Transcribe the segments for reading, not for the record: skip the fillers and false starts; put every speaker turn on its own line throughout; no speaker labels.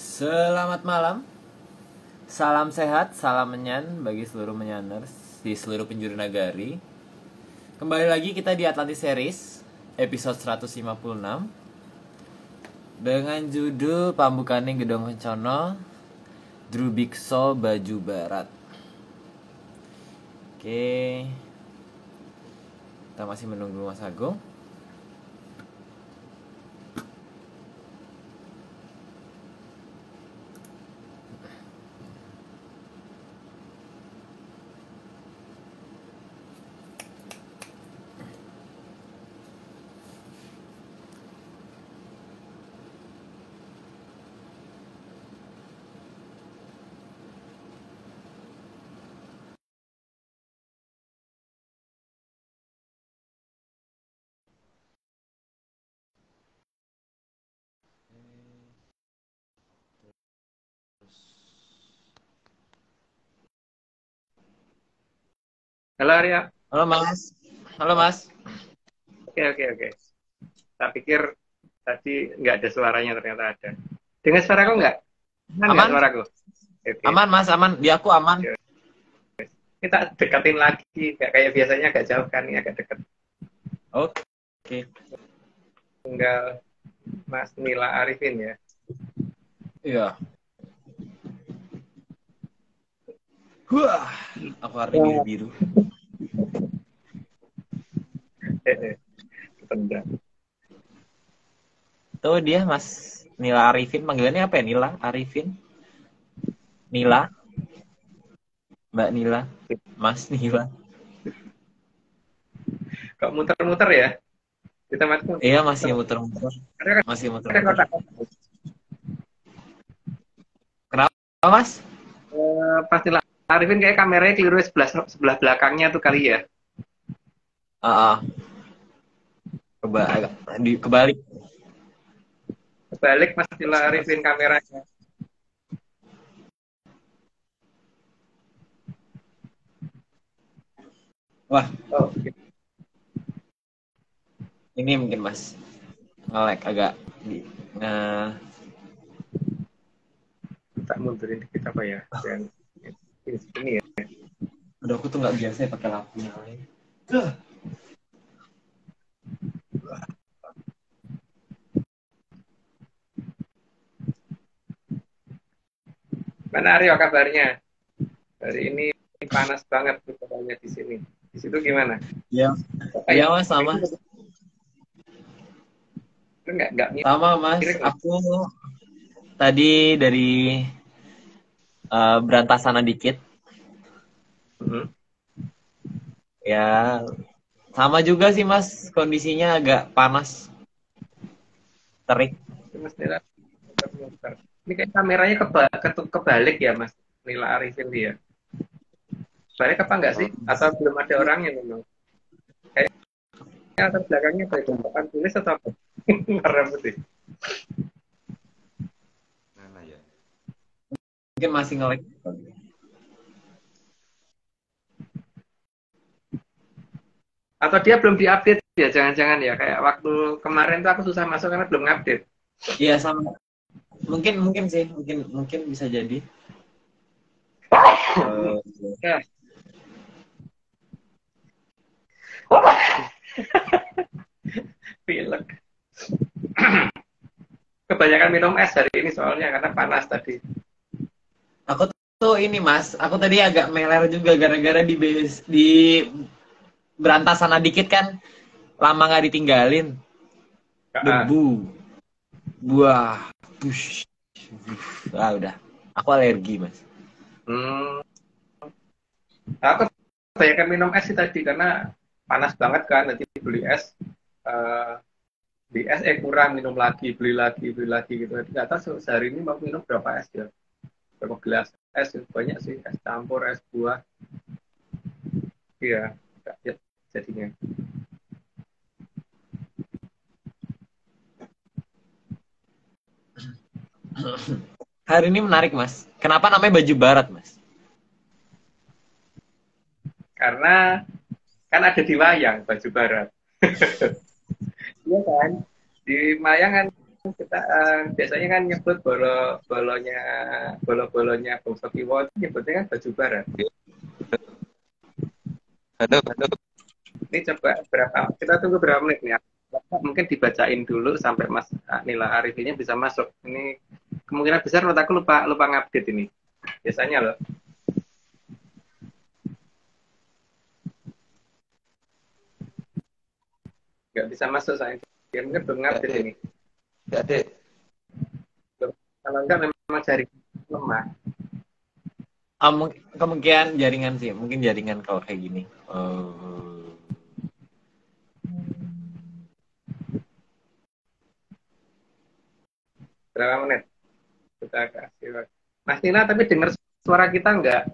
Selamat malam, salam sehat, salam menyan bagi seluruh menyaners di seluruh penjuru nagari. Kembali lagi kita di Atlantis Series episode 156 dengan judul Pambukaning Gedong Kencono Drubikso Baju Barat. Oke, kita masih menunggu Mas Agung.
Halo Arya.
Halo Mas. Halo Mas.
Oke. Tak pikir tadi nggak ada suaranya, ternyata ada. Dengar suaraku nggak? Nggak
Aman?
suaraku? Oke.
Aman Mas, aman. Di aku aman.
Kita deketin lagi, nggak kayak biasanya agak jauh kan, ini agak deket.
Oke.
Tinggal Mas Nila Arifin ya.
Iya. Wah, aku warna biru.
Ketendang.
Tuh dia Mas Nila Arifin, panggilannya apa ya? Nila Arifin? Nila? Mbak Nila? Mas Nila?
Kok muter-muter ya? Kita masuk.
Iya, masih muter-muter. Masih
Ada
muter-muter.
kotak.
Kenapa Mas?
Pas Nila Arifin kayak kameranya keliru sebelah belakangnya tuh kali ya.
Kebalik.
Kebalik Mas Nila Arifin kameranya.
Wah,
Oh, gitu.
ini mungkin Mas nge-lag agak nah,
Tak mundurin dikit apa ya? Dan ini ya.
udah aku tuh nggak biasa ya pakai lampu nyalain.
Mana Aryo kabarnya? Hari ini panas banget tuh katanya di sini. Di situ gimana?
Iya. Iya Mas, sama.
Enggak
Sama Mas, aku tadi dari Berantasana dikit. Ya, sama juga sih Mas, kondisinya agak panas, terik.
Mas Nila, ini kayak kameranya kebalik ya Mas Nila Arifin dia. Balik apa enggak sih? Atau belum ada orangnya memang? Kayaknya latar belakangnya kayak gambaran tulis atau apa? Warna putih.
Mana ya? Mungkin masih nge-lag.
Atau dia belum diupdate ya, jangan-jangan ya. Kayak waktu kemarin tuh aku susah masuk karena belum update.
Iya sama. Mungkin sih, mungkin bisa jadi.
Ya. Pilek. Kebanyakan minum es hari ini soalnya karena panas tadi.
Aku tuh ini Mas, aku tadi agak meler juga gara-gara di Berantasana dikit kan, lama nggak ditinggalin. Debu, buah, push. Udah. Aku alergi Mas.
Aku kebanyakan minum es sih tadi karena panas banget kan. Nanti beli es, beli es kurang, minum lagi, beli lagi gitu. Nggak tahu sehari ini mau minum berapa es ya? Berapa gelas es? Banyak sih, es campur, es buah. Iya, ya, jadinya.
Hari ini menarik Mas. Kenapa namanya baju barat Mas?
Karena kan ada di wayang baju barat. Iya kan? Di wayang kan kita biasanya kan nyebut bolo-bolonya Bung Sokiwo nyebutnya kan baju barat.
Halo, halo.
Ini coba kita tunggu berapa menit nih. Mungkin dibacain dulu sampai Mas Nila Arif ini bisa masuk. Ini kemungkinan besar menurut aku lupa ngupdate ini. Biasanya loh. Nggak bisa masuk saya. Dia mungkin belum ngupdate ini.
Nggak, Dek.
Kalau enggak memang jaring lemah.
Kemungkinan jaringan sih, mungkin jaringan kalau kayak gini.
Berapa menit? Kita kasih. Mas Nila, tapi dengar suara kita enggak?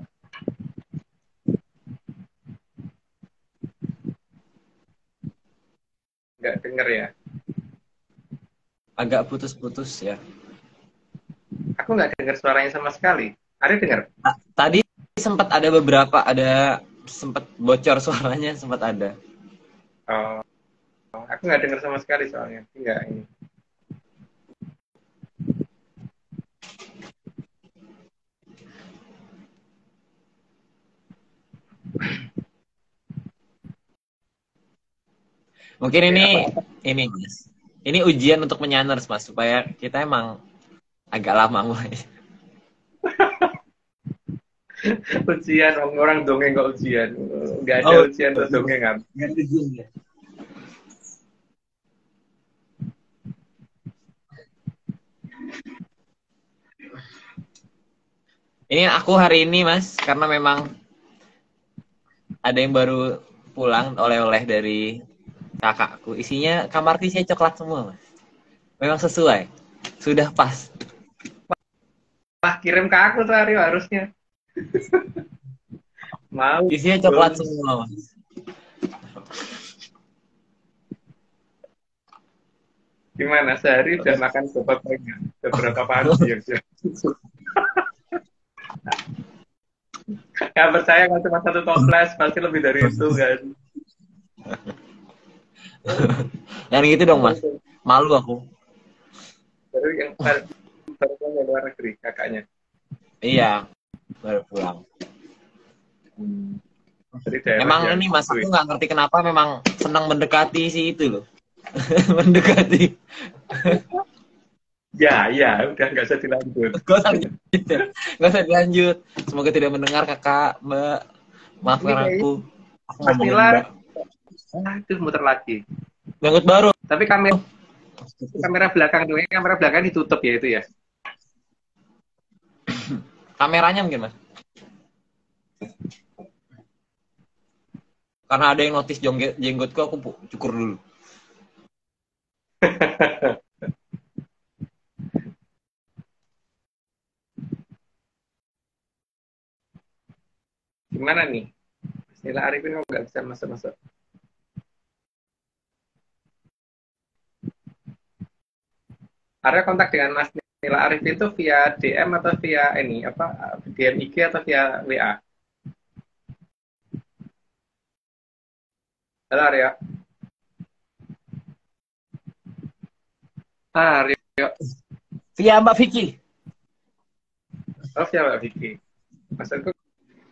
Enggak dengar ya?
Agak putus-putus ya.
Aku nggak dengar suaranya sama sekali. Ari dengar?
Tadi sempat ada beberapa, sempat bocor suaranya, sempat ada.
Oh, aku nggak dengar sama sekali soalnya. Enggak ini.
Mungkin ini Mas. Ini ujian untuk menyanners Mas, supaya kita emang agak lama mulai.
Ujian orang dongeng kok ujian. Nggak ada ujian terus dongeng kan?
Nggak ada ujian ya. Ini aku hari ini Mas, karena memang ada yang baru pulang oleh-oleh dari kakakku. Isinya kamarku isinya coklat semua Mas. Memang sesuai. Sudah pas.
Wah, kirim ke aku tuh Aryo harusnya. Mau.
Isinya coklat semua Mas.
Gimana sehari udah makan beberapa pagi ya? Gak percaya kalau cuma satu toples pasti lebih dari itu kan?
Yang gitu dong Mas. Malu aku.
Baru yang baru luar negeri kakaknya.
Iya, baru pulang.
Emang
ini Mas, aku nggak ngerti kenapa memang senang mendekati si itu loh. Mendekati.
Ya, udah nggak usah dilanjut.
Nggak usah dilanjut. Semoga tidak mendengar kakak, Mbak. Maafkan aku. Aku ngomongin Mbak.
Aduh, muter lagi.
Ngangkut baru.
Tapi kamera belakang ditutup ya itu ya.
Kameranya mungkin Mas. Karena ada yang notice jenggotku, aku cukur dulu.
Gimana nih? Nila Arifin kok nggak bisa masuk-masuk? Ada kontak dengan Mas Nila Arif itu via DM atau via ini apa DM IG atau via WA? Halo Aryo. Aryo.
Via Mbak Vicky.
Oh, via Mbak Vicky. Maksudku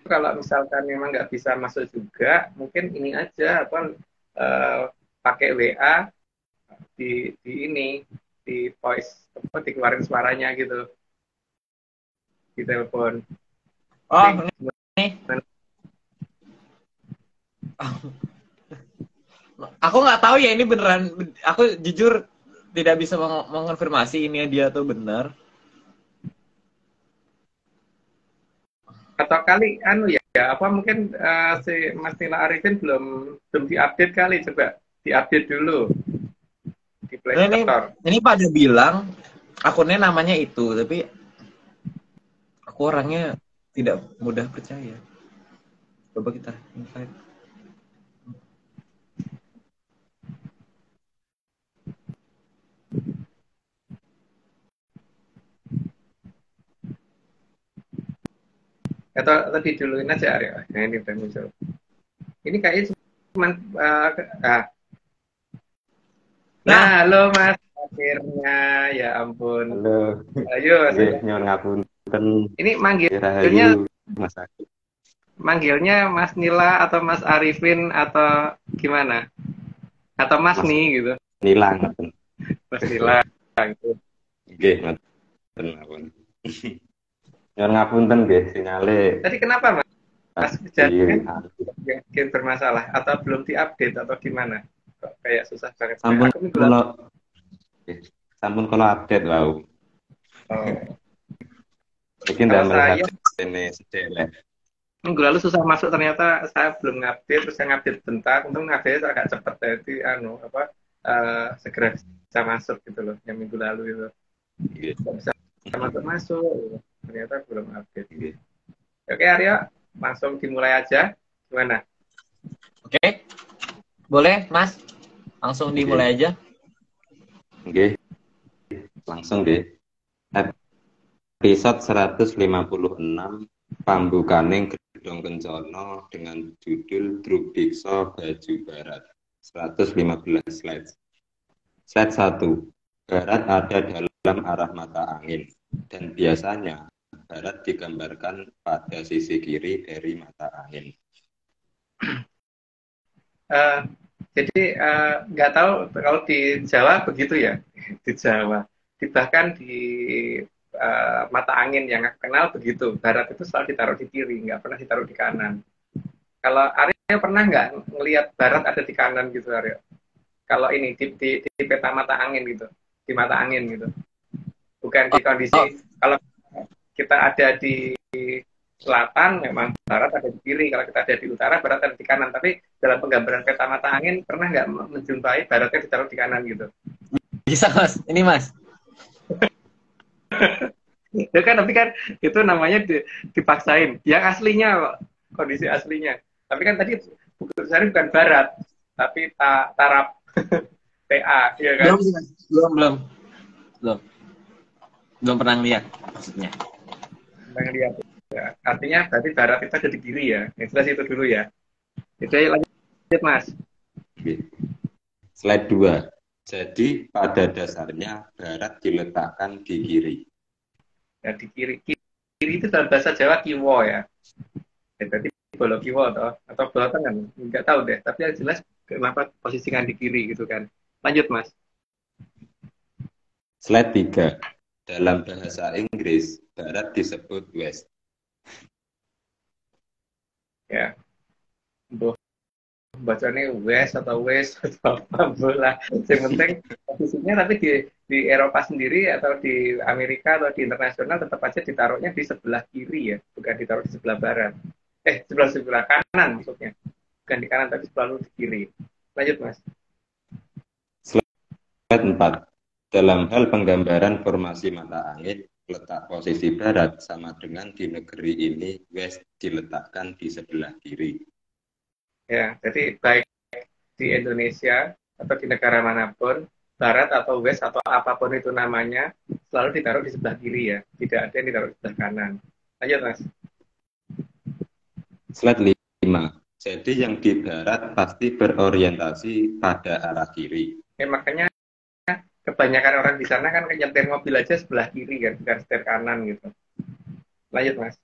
kalau misalkan memang nggak bisa masuk juga, mungkin ini aja apa pakai WA di ini di voice apa dikeluarin suaranya gitu di telepon.
Oh, ini. Aku nggak tahu ya ini beneran. Aku jujur tidak bisa mengonfirmasi ini dia tuh benar.
Atau kali apa mungkin si Mas Nila Arifin belum diupdate kali, coba diupdate dulu di Play Store.
Ini pada bilang akunnya namanya itu, tapi aku orangnya tidak mudah percaya. Coba kita invite.
Atau diduluin aja Aryo. Nah, ini udah muncul. Ini kayaknya cuma halo Mas Akhirnya, ya ampun.
Halo,
Ayo,
nggih nyuwun ngapunten
ini manggilnya
Rahayu Mas Agus.
manggilnya Mas Nila atau Mas Arifin atau gimana? Atau Mas
Mas
nih gitu,
Nila ngapunten.
Mas Nila. Gitu.
Nggih ngapunten ngapun. Nyuwun ngapunten nggih sinyale
Tadi kenapa Mas? Mas
di
kejadian yang bikin bermasalah atau belum diupdate atau gimana? Kok kayak susah banget.
sampun
Aku minggu lalu.
kula nggih, sampun kula update wau.
Oh.
Iki
Kalau
ndamel
saya
HP-ne sedelek.
minggu lalu susah masuk, ternyata saya belum ngupdate, terus saya ngupdate bentar, untung ngupdate agak cepet, jadi segera bisa masuk gitu loh, yang minggu lalu itu
Nggih,
nggak bisa masuk gitu. Ternyata belum update.
nggih.
Oke Aryo, langsung dimulai aja, gimana?
Oke, boleh Mas? Langsung dimulai aja.
Nggih, langsung nggih. Episode 156 Pambukaning Gedhong Kencana dengan judul Drubiksa Baju Barat. 115 slide. Slide 1. Barat ada dalam arah mata angin dan biasanya barat digambarkan pada sisi kiri dari mata angin.
Jadi nggak tahu kalau di Jawa begitu ya, di Jawa. Bahkan di mata angin yang aku kenal begitu, barat itu selalu ditaruh di kiri, nggak pernah ditaruh di kanan. Kalau Aryo pernah nggak ngelihat barat ada di kanan gitu Aryo? Kalau ini di peta mata angin gitu, di mata angin gitu. Bukan di kondisi kalau kita ada di selatan, memang barat ada di kiri. Kalau kita ada di utara, barat ada di kanan. Tapi dalam penggambaran peta mata angin, pernah nggak menjumpai baratnya ditaruh di kanan gitu?
Bisa Mas, ini Mas.
Ya kan, tapi kan itu namanya dipaksain. Yang aslinya, kondisi aslinya. Tapi kan tadi Bukit Sari bukan barat, tapi tarap TA, ya kan?
Belum pernah lihat maksudnya.
Kita lihat. Ya. Artinya berarti barat itu ada di kiri ya. Yang jelas itu dulu ya. Itu lanjut Mas.
Slide 2. Jadi pada dasarnya barat diletakkan di kiri.
Ya, di kiri. Kiri itu dalam bahasa Jawa kiwo ya. Berarti bolok kiwo atau bolok tengah. Enggak tahu deh. Tapi yang jelas kenapa posisikan di kiri gitu kan. Lanjut Mas.
Slide 3. Dalam bahasa Inggris, barat disebut west.
Ya. Bacanya west atau west atau apa bola. Yang penting posisinya, tapi di Eropa sendiri atau di Amerika atau di internasional tetap aja ditaruhnya di sebelah kiri ya, bukan ditaruh di sebelah barat. Sebelah kanan maksudnya. Bukan di kanan tapi selalu di kiri. Lanjut Mas.
Slide 4. Dalam hal penggambaran formasi mata angin, letak posisi barat sama dengan di negeri ini west diletakkan di sebelah kiri.
Ya, jadi baik di Indonesia atau di negara manapun, barat atau west atau apapun itu namanya, selalu ditaruh di sebelah kiri ya. Tidak ada yang ditaruh di sebelah kanan. Lanjut Mas.
Slide 5. Jadi yang di barat pasti berorientasi pada arah kiri.
Makanya kebanyakan orang di sana kan nyetir mobil aja sebelah kiri kan, bukan setir kanan gitu. Lanjut Mas.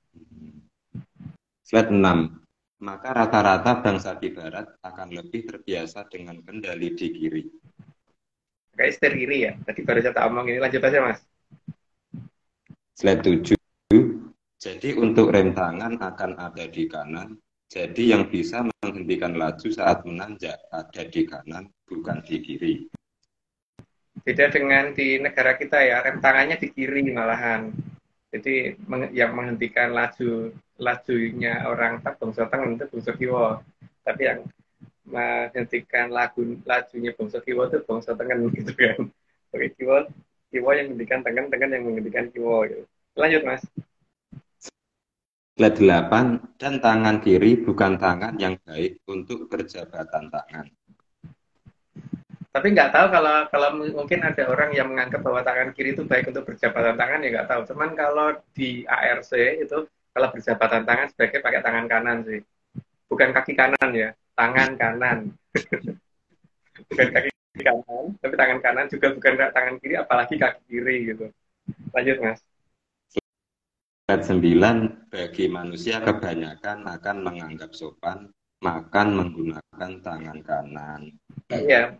Slide 6. Maka rata-rata bangsa di barat akan lebih terbiasa dengan kendali di kiri.
Kayak setir kiri ya. Tadi baru saya omong ini. Lanjut aja Mas.
Slide 7. Jadi untuk rem tangan akan ada di kanan. Jadi yang bisa menghentikan laju saat menanjak ada di kanan, bukan di kiri.
Beda dengan di negara kita ya, rem tangannya di kiri malahan. Jadi yang menghentikan lajunya orang tak bangsa tengah itu bangsa kiwa. Tapi yang menghentikan lajunya bangsa kiwa itu bangsa tengah gitu kan. Oke, kiwa yang menghentikan tengah yang menghentikan kiwa gitu. Lanjut Mas.
Slide 8. Dan tangan kiri bukan tangan yang baik untuk berjabatan tangan.
Tapi nggak tahu kalau mungkin ada orang yang menganggap bahwa tangan kiri itu baik untuk berjabatan tangan, ya nggak tahu. Cuman kalau di ARC itu kalau berjabatan tangan sebaiknya pakai tangan kanan sih. Bukan kaki kanan ya, tangan kanan. Bukan kaki kanan, tapi tangan kanan juga bukan tangan kiri, apalagi kaki kiri gitu. Lanjut Mas.
Slide 9, bagi manusia kebanyakan akan menganggap sopan makan menggunakan tangan kanan.
Iya.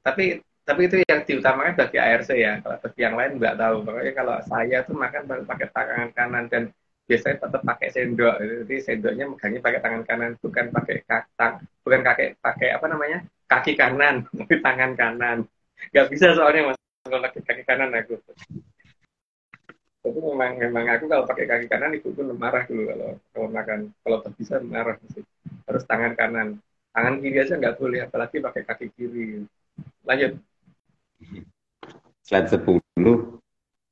Tapi itu yang diutamakan bagi ARC ya. Kalau bagi yang lain nggak tahu. Pokoknya kalau saya tuh makan pakai tangan kanan dan biasanya tetap pakai sendok. Jadi sendoknya megangnya pakai tangan kanan, bukan pakai apa namanya, kaki kanan, tapi tangan kanan. Nggak bisa soalnya Mas, kalau pakai kaki kanan aku. Tapi memang aku kalau pakai kaki kanan ibu pun marah dulu kalau makan. Kalau bisa marah sih. Harus tangan kanan. Tangan kiri aja nggak boleh, apalagi pakai kaki kiri. Lanjut.
Slide 10,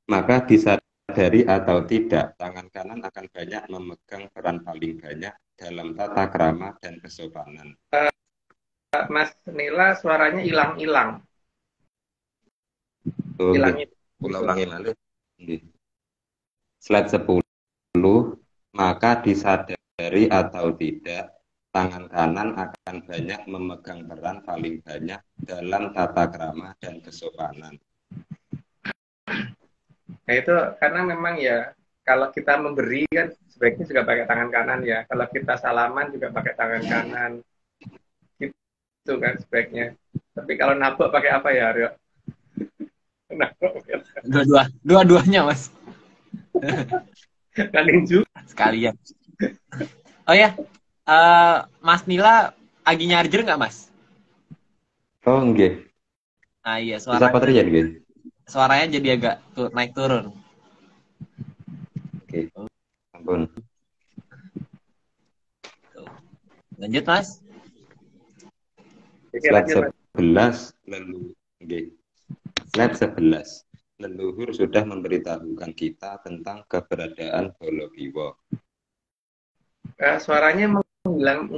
maka disadari atau tidak, tangan kanan akan banyak memegang peran paling banyak dalam tata krama dan kesopanan.
Mas Nila suaranya hilang-hilang.
Ulangi malih. Slide 10, maka disadari atau tidak, tangan kanan akan banyak memegang peran paling banyak dalam tata krama dan kesopanan.
Nah itu karena memang ya, kalau kita memberi kan sebaiknya juga pakai tangan kanan ya. Kalau kita salaman juga pakai tangan kanan. Gitu kan sebaiknya. Tapi kalau nabok pakai apa ya, Aryo?
Dua-duanya Mas.
Kaninju
Sekalian. Oh ya, Mas Nila lagi nyarjer nggak Mas?
Oh enggak.
Ah iya,
Bisa baterai gitu.
Suaranya jadi agak naik turun.
Oke. Ampun.
Lanjut Mas.
Slide 11, Slide 11. Leluhur sudah memberitahukan kita tentang keberadaan Bolokiwo.
Suaranya menghilang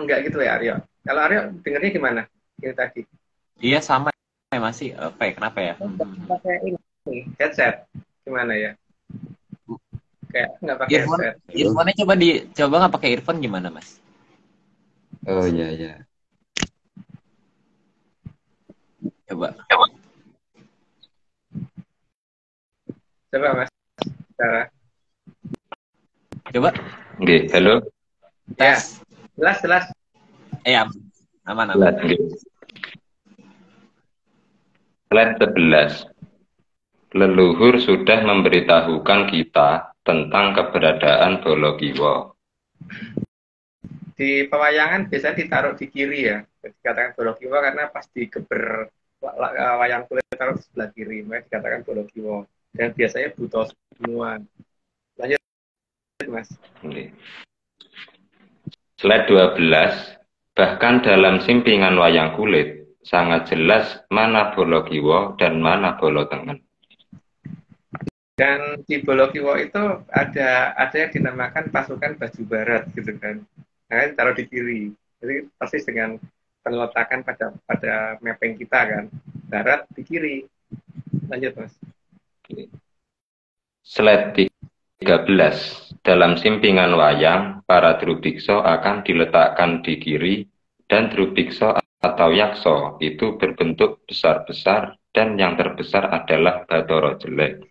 enggak gitu ya Aryo. Kalau Aryo dengarnya gimana? Ini tadi.
Iya sama ya masih kenapa ya?
Pakai ini headset gimana ya? Kayak nggak pakai headset.
Earphone-nya coba nggak pakai earphone gimana Mas?
Oh iya.
Coba
Mas. Cara.
Coba.
Oke, halo.
Tes. Ya, jelas.
Aman.
Slide 11. Leluhur sudah memberitahukan kita tentang keberadaan Bolokiwo.
Di pewayangan biasanya ditaruh di kiri ya. Jadi dikatakan Bolokiwo karena pas digeber wayang kulit taruh di sebelah kiri, makanya dikatakan Bolokiwo. Dan biasanya buta semua. Lanjut Mas.
Slide 12. Bahkan dalam simpingan wayang kulit sangat jelas mana Bolokiwo dan mana Bolotengen.
Dan di Bolokiwo itu ada yang dinamakan pasukan baju barat gitu kan. Nah, taruh di kiri. Jadi persis dengan peneletakan pada mapping kita kan. Barat di kiri. Lanjut Mas.
Slide 13. Dalam simpingan wayang, para drubikso akan diletakkan di kiri dan drubikso atau yakso itu berbentuk besar-besar dan yang terbesar adalah Bathara jelek.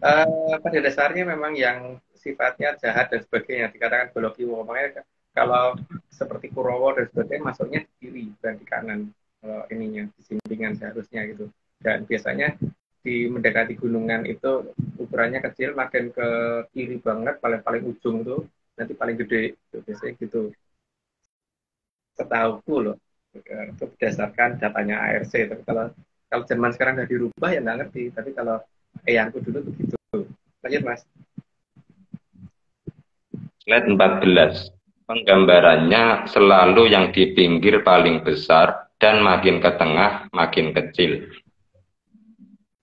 Pada dasarnya memang yang sifatnya jahat dan sebagainya dikatakan Bolokiwo. Makanya kalau seperti Kurowo dan sebagainya masuknya di kiri bukan di kanan. Ininya di simpingan seharusnya gitu. Dan biasanya di mendekati gunungan itu ukurannya kecil, makin ke kiri banget, paling ujung tuh nanti paling gede. Biasanya gitu. Setahuku loh, itu berdasarkan datanya ARC. Tapi kalau zaman sekarang udah dirubah ya nggak ngerti. Tapi kalau yang aku dulu begitu. Lanjut Mas.
Slide 14. Penggambarannya selalu yang di pinggir paling besar dan makin ke tengah makin kecil.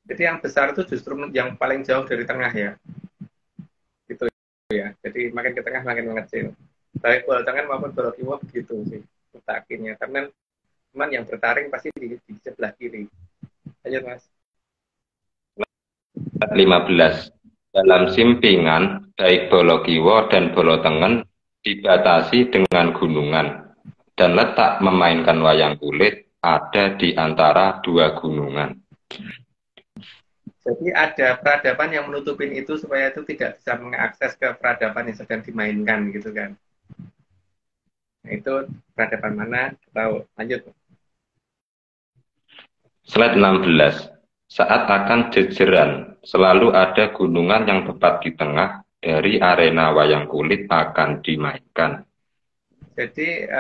Jadi yang besar itu justru yang paling jauh dari tengah ya. Gitu ya. Jadi makin ke tengah makin mengecil. Baik Bolotengen maupun Bolokiwo begitu sih letaknya. Karena teman yang bertaring pasti di sebelah kiri. Lanjut Mas.
15. Dalam simpingan, baik Bolokiwo dan Bolotengen dibatasi dengan gunungan. dan letak memainkan wayang kulit ada di antara dua gunungan.
Jadi ada peradaban yang menutupin itu supaya itu tidak bisa mengakses ke peradaban yang sedang dimainkan gitu kan. Nah, itu peradaban mana? Tahu. Lanjut.
Slide 16. Saat akan jejeran, selalu ada gunungan yang tepat di tengah dari arena wayang kulit akan dimainkan.
Jadi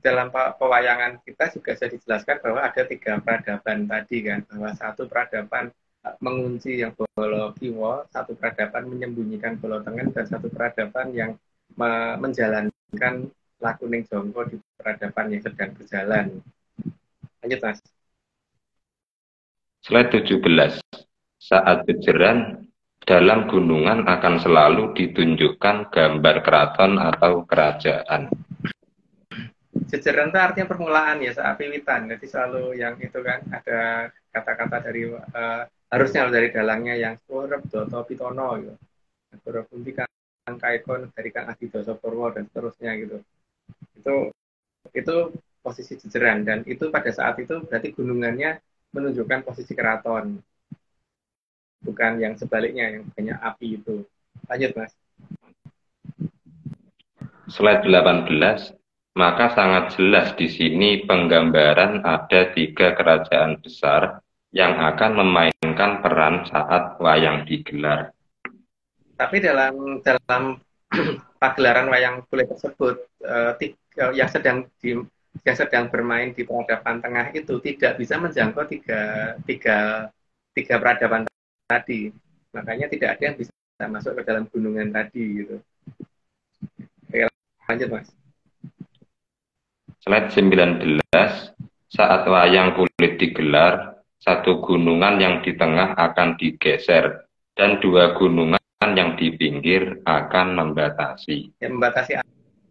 dalam pewayangan kita juga sudah dijelaskan bahwa ada 3 peradaban tadi kan, bahwa satu peradaban mengunci yang bolo kiwo, satu peradaban menyembunyikan bolo tengen, dan satu peradaban yang menjalankan lakuning jongko di peradaban yang sedang berjalan. Lanjut Mas.
Slide 17. Saat jejeran, dalam gunungan akan selalu ditunjukkan gambar keraton atau kerajaan.
Jejeran itu artinya permulaan ya, saat wiwitan. Jadi selalu yang itu kan ada kata-kata dari harusnya dari dalangnya yang surep doto pitono gitu. Surep pundi kang kaikon dari kang adidoso purwo dan seterusnya gitu. Itu posisi jejeran, dan itu pada saat itu berarti gunungannya menunjukkan posisi keraton. Bukan yang sebaliknya yang banyak api itu. Lanjut Mas.
Slide 18. Maka sangat jelas di sini penggambaran ada 3 kerajaan besar yang akan memainkan peran saat wayang digelar.
Tapi dalam pagelaran wayang kulit tersebut, yang sedang bermain di peradaban tengah itu tidak bisa menjangkau tiga peradaban tadi. Makanya tidak ada yang bisa masuk ke dalam gunungan tadi gitu. Oke, lanjut Mas.
Slide 19. Saat wayang kulit digelar, satu gunungan yang di tengah akan digeser dan 2 gunungan yang di pinggir akan membatasi.
Ya, membatasi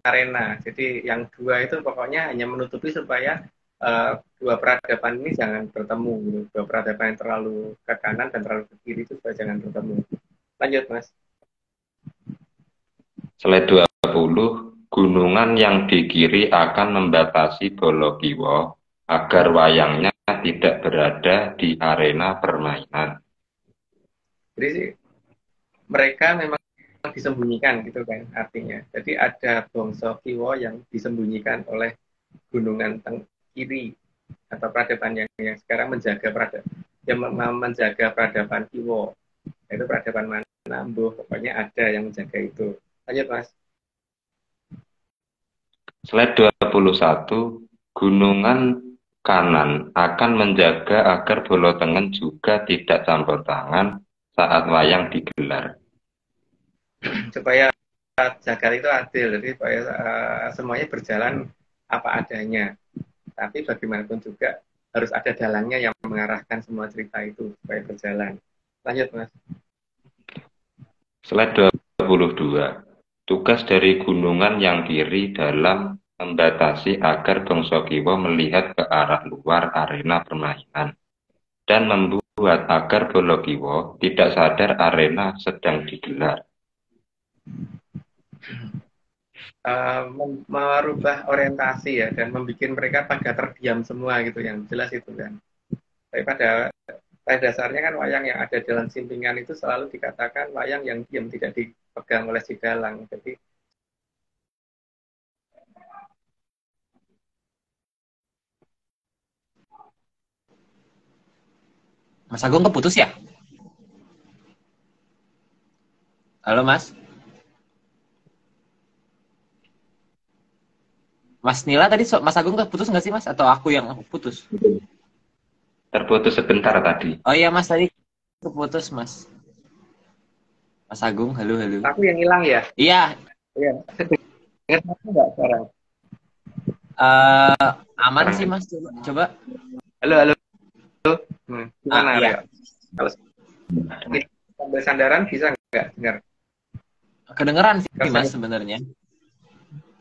arena. Jadi yang 2 itu pokoknya hanya menutupi supaya 2 peradaban ini jangan bertemu. Gitu. 2 peradaban yang terlalu ke kanan dan terlalu ke kiri itu supaya jangan bertemu. Lanjut Mas.
Slide 20. Gunungan yang di kiri akan membatasi bolo kiwo agar wayangnya tidak berada di arena permainan.
Jadi mereka memang disembunyikan gitu kan artinya. Jadi ada bongso kiwo yang disembunyikan oleh gunungan kiri atau peradaban yang sekarang menjaga peradaban kiwo. Itu peradaban mana? Pokoknya ada yang menjaga itu. Lanjut Mas.
Slide 21. Gunungan kanan akan menjaga agar bolo tengen juga tidak campur tangan saat wayang digelar.
Supaya jagat itu adil, jadi supaya semuanya berjalan apa adanya. Tapi bagaimanapun juga harus ada dalangnya yang mengarahkan semua cerita itu supaya berjalan. Lanjut Mas.
Slide 22. Tugas dari gunungan yang kiri dalam membatasi agar bangsa kiwa melihat ke arah luar arena permainan dan membuat agar bolo kiwa tidak sadar arena sedang digelar.
Merubah orientasi ya, dan membuat mereka pada terdiam semua gitu, yang jelas itu kan. Tapi pada dasarnya kan wayang yang ada dalam simpingan itu selalu dikatakan wayang yang diam, tidak dipegang oleh si dalang. Jadi
Mas Agung keputus ya? Halo Mas? Mas Nila tadi Mas Agung keputus nggak sih Mas? Atau aku yang putus?
Terputus sebentar tadi.
Oh iya Mas, tadi keputus Mas. Mas Agung, halo.
aku yang hilang ya?
Iya.
Iya. Dengar aku nggak sekarang?
Aman sih Mas, coba.
Halo. Gimana
iya.
ya? Kalau sambil sandaran bisa nggak dengar?
Kedengeran sih Mas sebenarnya.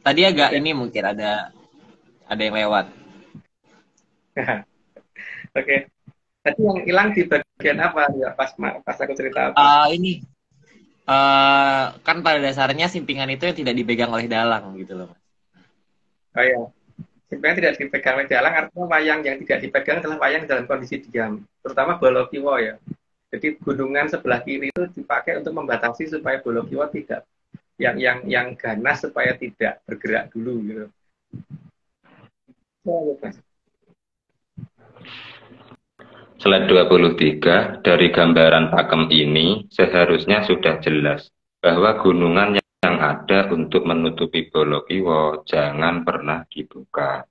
Tadi agak ini mungkin ada yang lewat.
Oke. Tadi yang hilang di bagian apa ya, pas aku cerita apa?
Kan pada dasarnya simpingan itu yang tidak dipegang oleh dalang gitu loh Mas.
Oh ya, yang tidak dipegang dalang artinya wayang yang tidak dipegang adalah wayang dalam kondisi diam, terutama Bolokiwo ya. Jadi gunungan sebelah kiri itu dipakai untuk membatasi supaya Bolokiwo tidak yang ganas supaya tidak bergerak dulu gitu. Oh,
Slide 23, dari gambaran pakem ini seharusnya sudah jelas bahwa gunungan yang ada untuk menutupi Bolokiwo jangan pernah dibuka.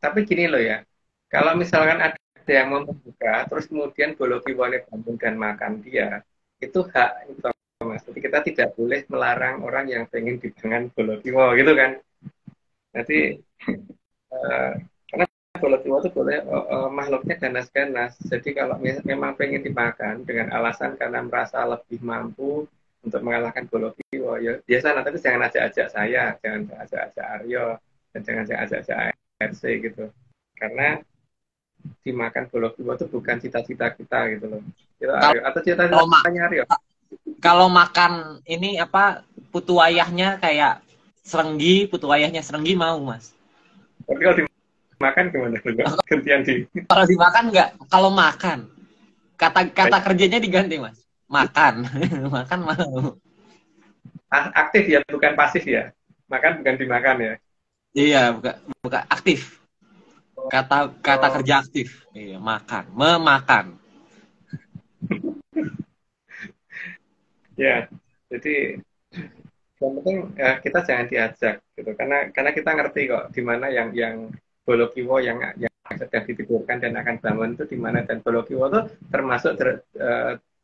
Tapi gini loh ya, kalau misalkan ada yang mau membuka, terus kemudian Bolokiwo bangun dan makan dia, itu hak itu Mas. Jadi kita tidak boleh melarang orang yang pengen dibangun Bolokiwo gitu kan. Nanti karena Bolokiwo itu boleh makhluknya ganas-ganas. Jadi kalau memang pengen dimakan dengan alasan karena merasa lebih mampu untuk mengalahkan Bolokiwo, ya biasa. Tapi jangan ajak-ajak saya, jangan ajak-ajak Aryo, dan jangan ajak-ajak ARC gitu. Karena dimakan Bolokiwo itu bukan cita-cita kita gitu loh. Itu Aryo. Atau cita-citanya Aryo?
Kalau makan ini apa putu ayahnya kayak serenggi, putu ayahnya serenggi mau Mas.
Tapi kalau dimakan gimana? Gantian di.
Kalau dimakan nggak? Kalau makan kata kerjanya diganti Mas. Makan, makan mau.
Aktif ya, bukan pasif ya. Makan bukan dimakan ya.
Iya, buka aktif. Kata kerja aktif. Iya, makan, memakan.
Ya, jadi yang penting kita jangan diajak gitu, karena kita ngerti kok di mana yang Bolokiwo yang sedang ditidurkan dan akan bangun itu di mana, dan Bolokiwo itu termasuk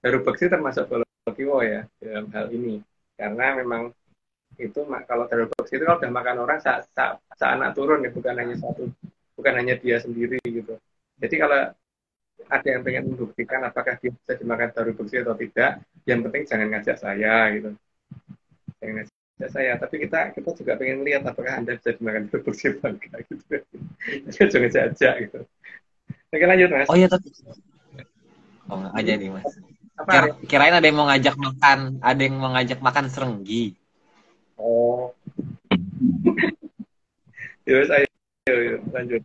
Daru Beksi termasuk Bolokiwo ya dalam hal ini, karena memang itu kalau Daru Beksi itu kalau udah makan orang saat anak turun ya, bukan hanya dia sendiri gitu. Jadi kalau ada yang pengen membuktikan apakah dia bisa dimakan Daru Beksi atau tidak, yang penting jangan ngajak saya gitu, jangan ngajak saya. Tapi kita juga pengen lihat apakah Anda bisa dimakan Daru Beksi apa enggak gitu. Jadi jangan ngajak gitu. Oke, lanjut Mas.
Oh iya, tapi aja nih Mas. Kirain ada yang mau ngajak makan serenggi.
Oh. Yus, ayo lanjut.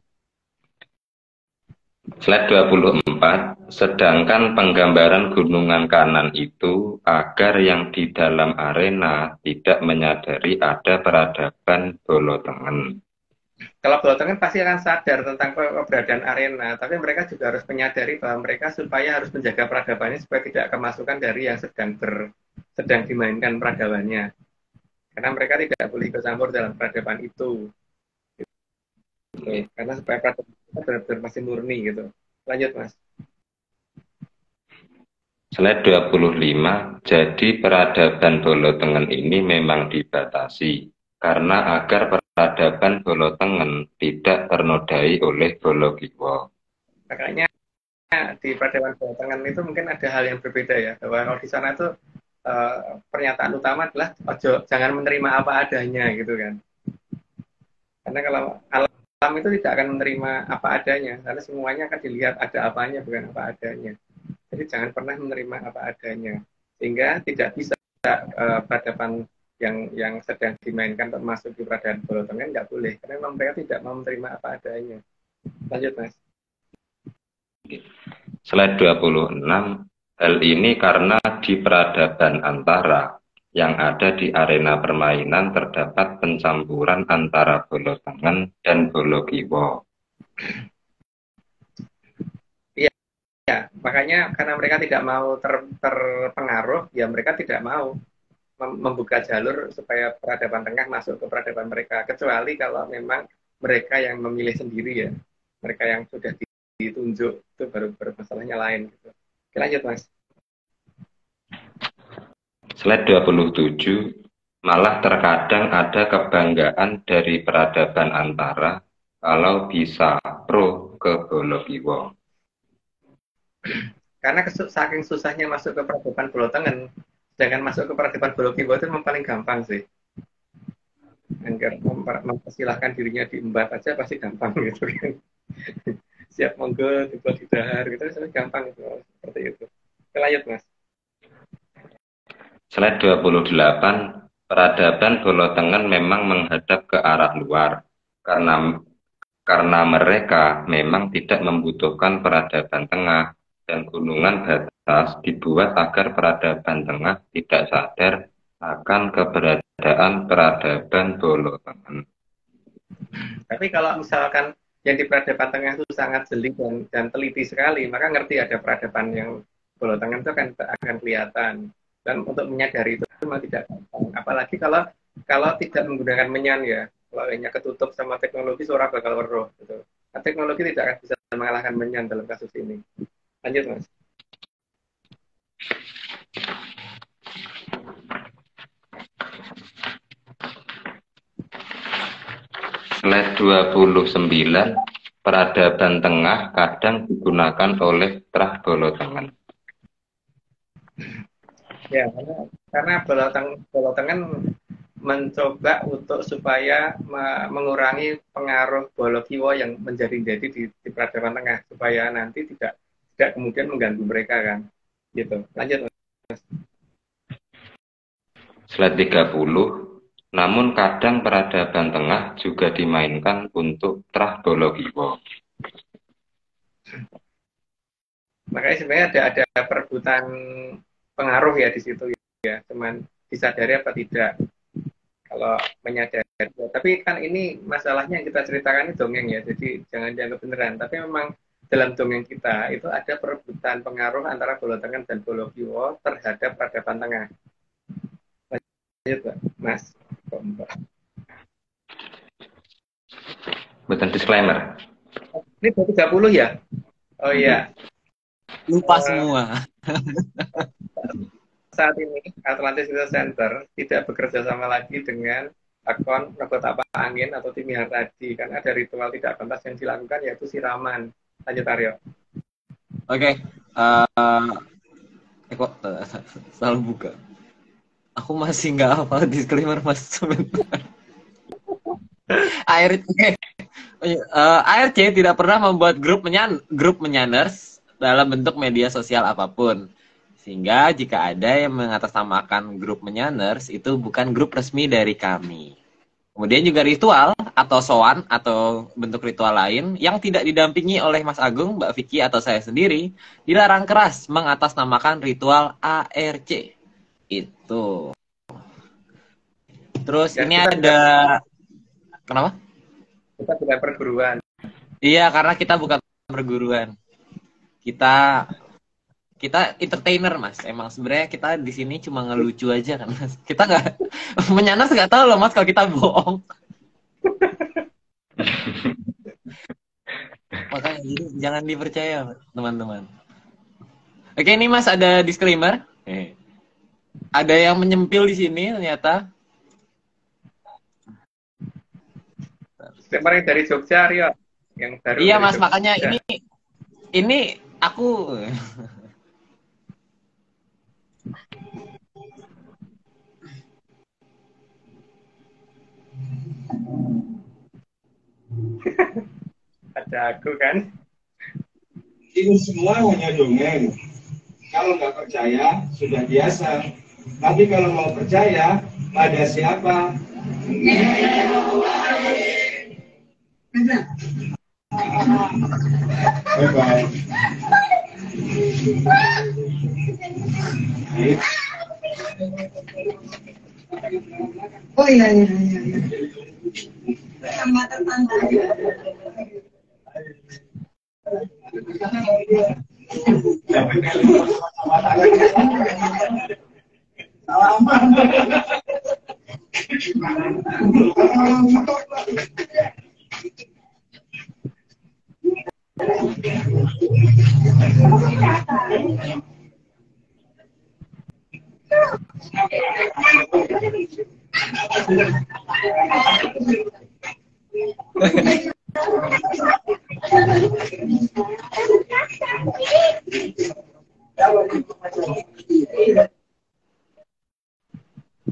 Slide 24, sedangkan penggambaran gunungan kanan itu agar yang di dalam arena tidak menyadari ada peradaban Bolotengen.
Kalau Bolotengen pasti akan sadar tentang keberadaan arena, tapi mereka juga harus menyadari bahwa mereka supaya harus menjaga peradabannya supaya tidak kemasukan dari yang sedang dimainkan peradabannya. Karena mereka tidak boleh ikut campur dalam peradaban itu. Gitu. Karena supaya peradaban kita benar-benar masih murni gitu. Lanjut Mas.
Slide 25, jadi peradaban Bolotengen ini memang dibatasi karena agar peradaban Bolotengen tidak ternodai oleh Bolokiwo.
Makanya di peradaban Bolotengen itu mungkin ada hal yang berbeda ya, bahwa kalau di sana itu pernyataan utama adalah jangan menerima apa adanya gitu kan. Karena kalau alam itu tidak akan menerima apa adanya, karena semuanya akan dilihat ada apanya bukan apa adanya. Jadi jangan pernah menerima apa adanya, sehingga tidak bisa peradaban yang sedang dimainkan termasuk di peradaban Bolotengen nggak boleh, karena memang mereka tidak mau menerima apa adanya. Lanjut Mas.
Slide 26, hal ini karena di peradaban antara yang ada di arena permainan terdapat pencampuran antara Bolotengen dan Bolokiwo.
Ya, makanya karena mereka tidak mau terpengaruh, ya mereka tidak mau membuka jalur supaya peradaban tengah masuk ke peradaban mereka, kecuali kalau memang mereka yang memilih sendiri ya, mereka yang sudah ditunjuk, itu baru masalahnya lain gitu. Oke, lanjut Mas.
Slide 27, malah terkadang ada kebanggaan dari peradaban antara kalau bisa pro ke Bolokiwo.
Karena saking susahnya masuk ke peradaban Bolotengen, sedangkan masuk ke peradaban Bolokiwo itu memang paling gampang sih. Agar mempersilahkan dirinya diembat aja pasti gampang gitu kan. Siap monggo dibuat di dahar gitu, gampang itu, seperti itu. Oke, lanjut Mas.
Slide 28, Peradaban Bolotengen memang menghadap ke arah luar karena mereka memang tidak membutuhkan peradaban tengah dan gunungan batas dibuat agar peradaban tengah tidak sadar akan keberadaan peradaban Bolotengen.
Tapi kalau misalkan yang di peradaban tengah itu sangat jeli dan teliti sekali, maka ngerti ada peradaban yang Bolotengen itu akan kelihatan. Dan untuk menyadari itu memang tidak gampang. Apalagi kalau tidak menggunakan menyan ya. Kalau hanya ketutup sama teknologi, suara bakal weruh. Gitu. Nah, teknologi tidak akan bisa mengalahkan menyan dalam kasus ini. Lanjut, Mas.
Slide 29, peradaban tengah kadang digunakan oleh Trah Bolotengen.
Ya, karena Bolotengen mencoba untuk supaya mengurangi pengaruh Bolokiwo yang menjadi di peradaban tengah supaya nanti tidak kemudian mengganggu mereka kan. Gitu. Lanjut, Mas.
Slide 30, namun kadang peradaban tengah juga dimainkan untuk Trah Bolokiwo.
Makanya sebenarnya ada perebutan pengaruh ya di situ ya, cuman disadari apa tidak kalau menyadari. Tapi kan ini masalahnya yang kita ceritakan ini dongeng ya, jadi jangan dianggap beneran. Tapi memang dalam dongeng kita itu ada perebutan pengaruh antara Bolotengen dan Bolokiwo terhadap peradaban tengah. Lanjut, Mas.
Bukan disclaimer.
Ini baru 30 ya? Oh iya.
Lupa semua.
Saat ini Atlantis Research Center tidak bekerja sama lagi dengan akun Nogo Tapak Angin atau tim yang tadi, kan ada ritual tidak pantas yang dilakukan yaitu siraman. Lanjut, Aryo.
Oke, kok selalu buka. Aku masih nggak hafal disclaimer, Mas. Sebentar. ARC tidak pernah membuat grup menyaners dalam bentuk media sosial apapun. Sehingga jika ada yang mengatasnamakan grup menyaners, itu bukan grup resmi dari kami. Kemudian juga ritual atau sowan atau bentuk ritual lain yang tidak didampingi oleh Mas Agung, Mbak Vicky atau saya sendiri dilarang keras mengatasnamakan ritual ARC. Itu. Terus ya, ini ada kenapa?
Kita bukan perguruan.
Iya, karena kita bukan perguruan. Kita entertainer, Mas. Emang sebenarnya kita di sini cuma ngelucu aja kan, Mas. Kita nggak menyanas, nggak tahu loh, Mas, kalau kita bohong. Makanya jadi jangan dipercaya, teman-teman. Oke, ini Mas ada disclaimer. Ada yang menyempil di sini ternyata.
Kemarin dari Jogja, Rio. Yang baru.
Iya, Mas, makanya ini aku ada aku kan.
Ini semua hanya dongeng. Kalau nggak percaya sudah biasa. Tapi kalau mau percaya, pada siapa? Bye bye.
Oh iya. Sama tetangga.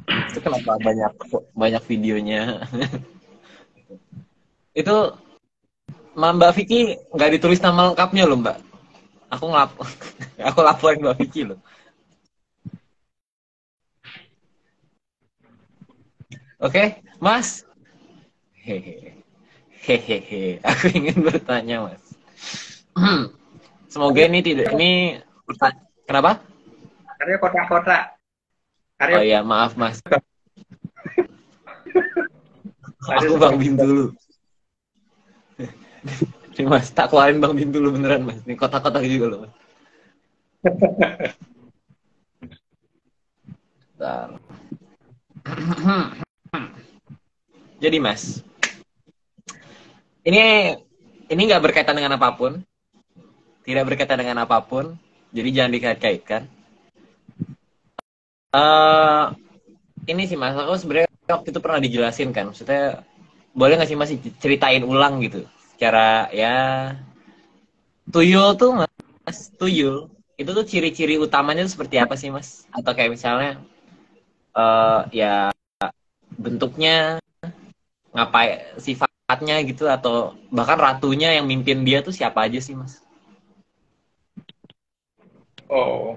Itu kenapa banyak videonya? Itu Mbak Vicky nggak ditulis nama lengkapnya loh, Mbak. Aku laporin Mbak Vicky loh. Oke, Mas. Hehehe. Hehehe. Aku ingin bertanya, Mas. Semoga ini tidak ini kenapa?
Karya kotak-kotak. Karya
Oh iya, maaf, Mas.
ada
Aku Bang Bim dulu. Nih, Mas, tak keluarin Bang Bim dulu beneran, Mas. Ini kotak-kotak juga loh, Mas. Bentar. Jadi, Mas, ini nggak berkaitan dengan apapun, tidak berkaitan dengan apapun, jadi jangan dikait-kaitkan. eh ini sih Mas, aku sebenarnya waktu itu pernah dijelasin kan, maksudnya boleh nggak sih Mas ceritain ulang gitu, secara ya tuyul tuh Mas, tuyul itu tuh ciri-ciri utamanya tuh seperti apa sih Mas? Atau kayak misalnya ya bentuknya, ngapain sifatnya gitu, atau bahkan ratunya yang mimpin dia tuh siapa aja sih Mas?
Oh,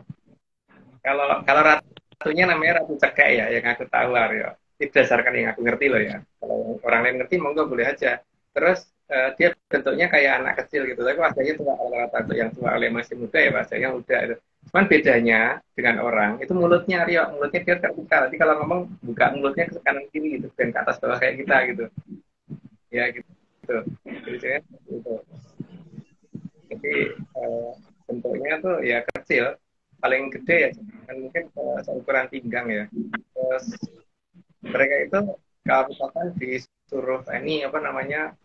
kalau ratunya namanya Ratu Cekek ya, yang aku tahu lah ya. Itu berdasarkan yang aku ngerti loh ya. Kalau orang lain ngerti, monggo boleh aja. Terus dia bentuknya kayak anak kecil gitu. Tapi wajahnya tua, kalau ratu yang tua oleh masih muda ya wajahnya muda. Itu. Cuman bedanya dengan orang itu mulutnya Rio, mulutnya dia terbuka. Nanti kalau ngomong buka mulutnya ke kanan kiri gitu, dan ke atas bawah kayak kita gitu. Ya gitu. Jadi saya gitu. Jadi bentuknya tuh ya kecil, paling gede ya kan mungkin seukuran pinggang ya. Terus mereka itu kalau misalkan disuruh ini apa namanya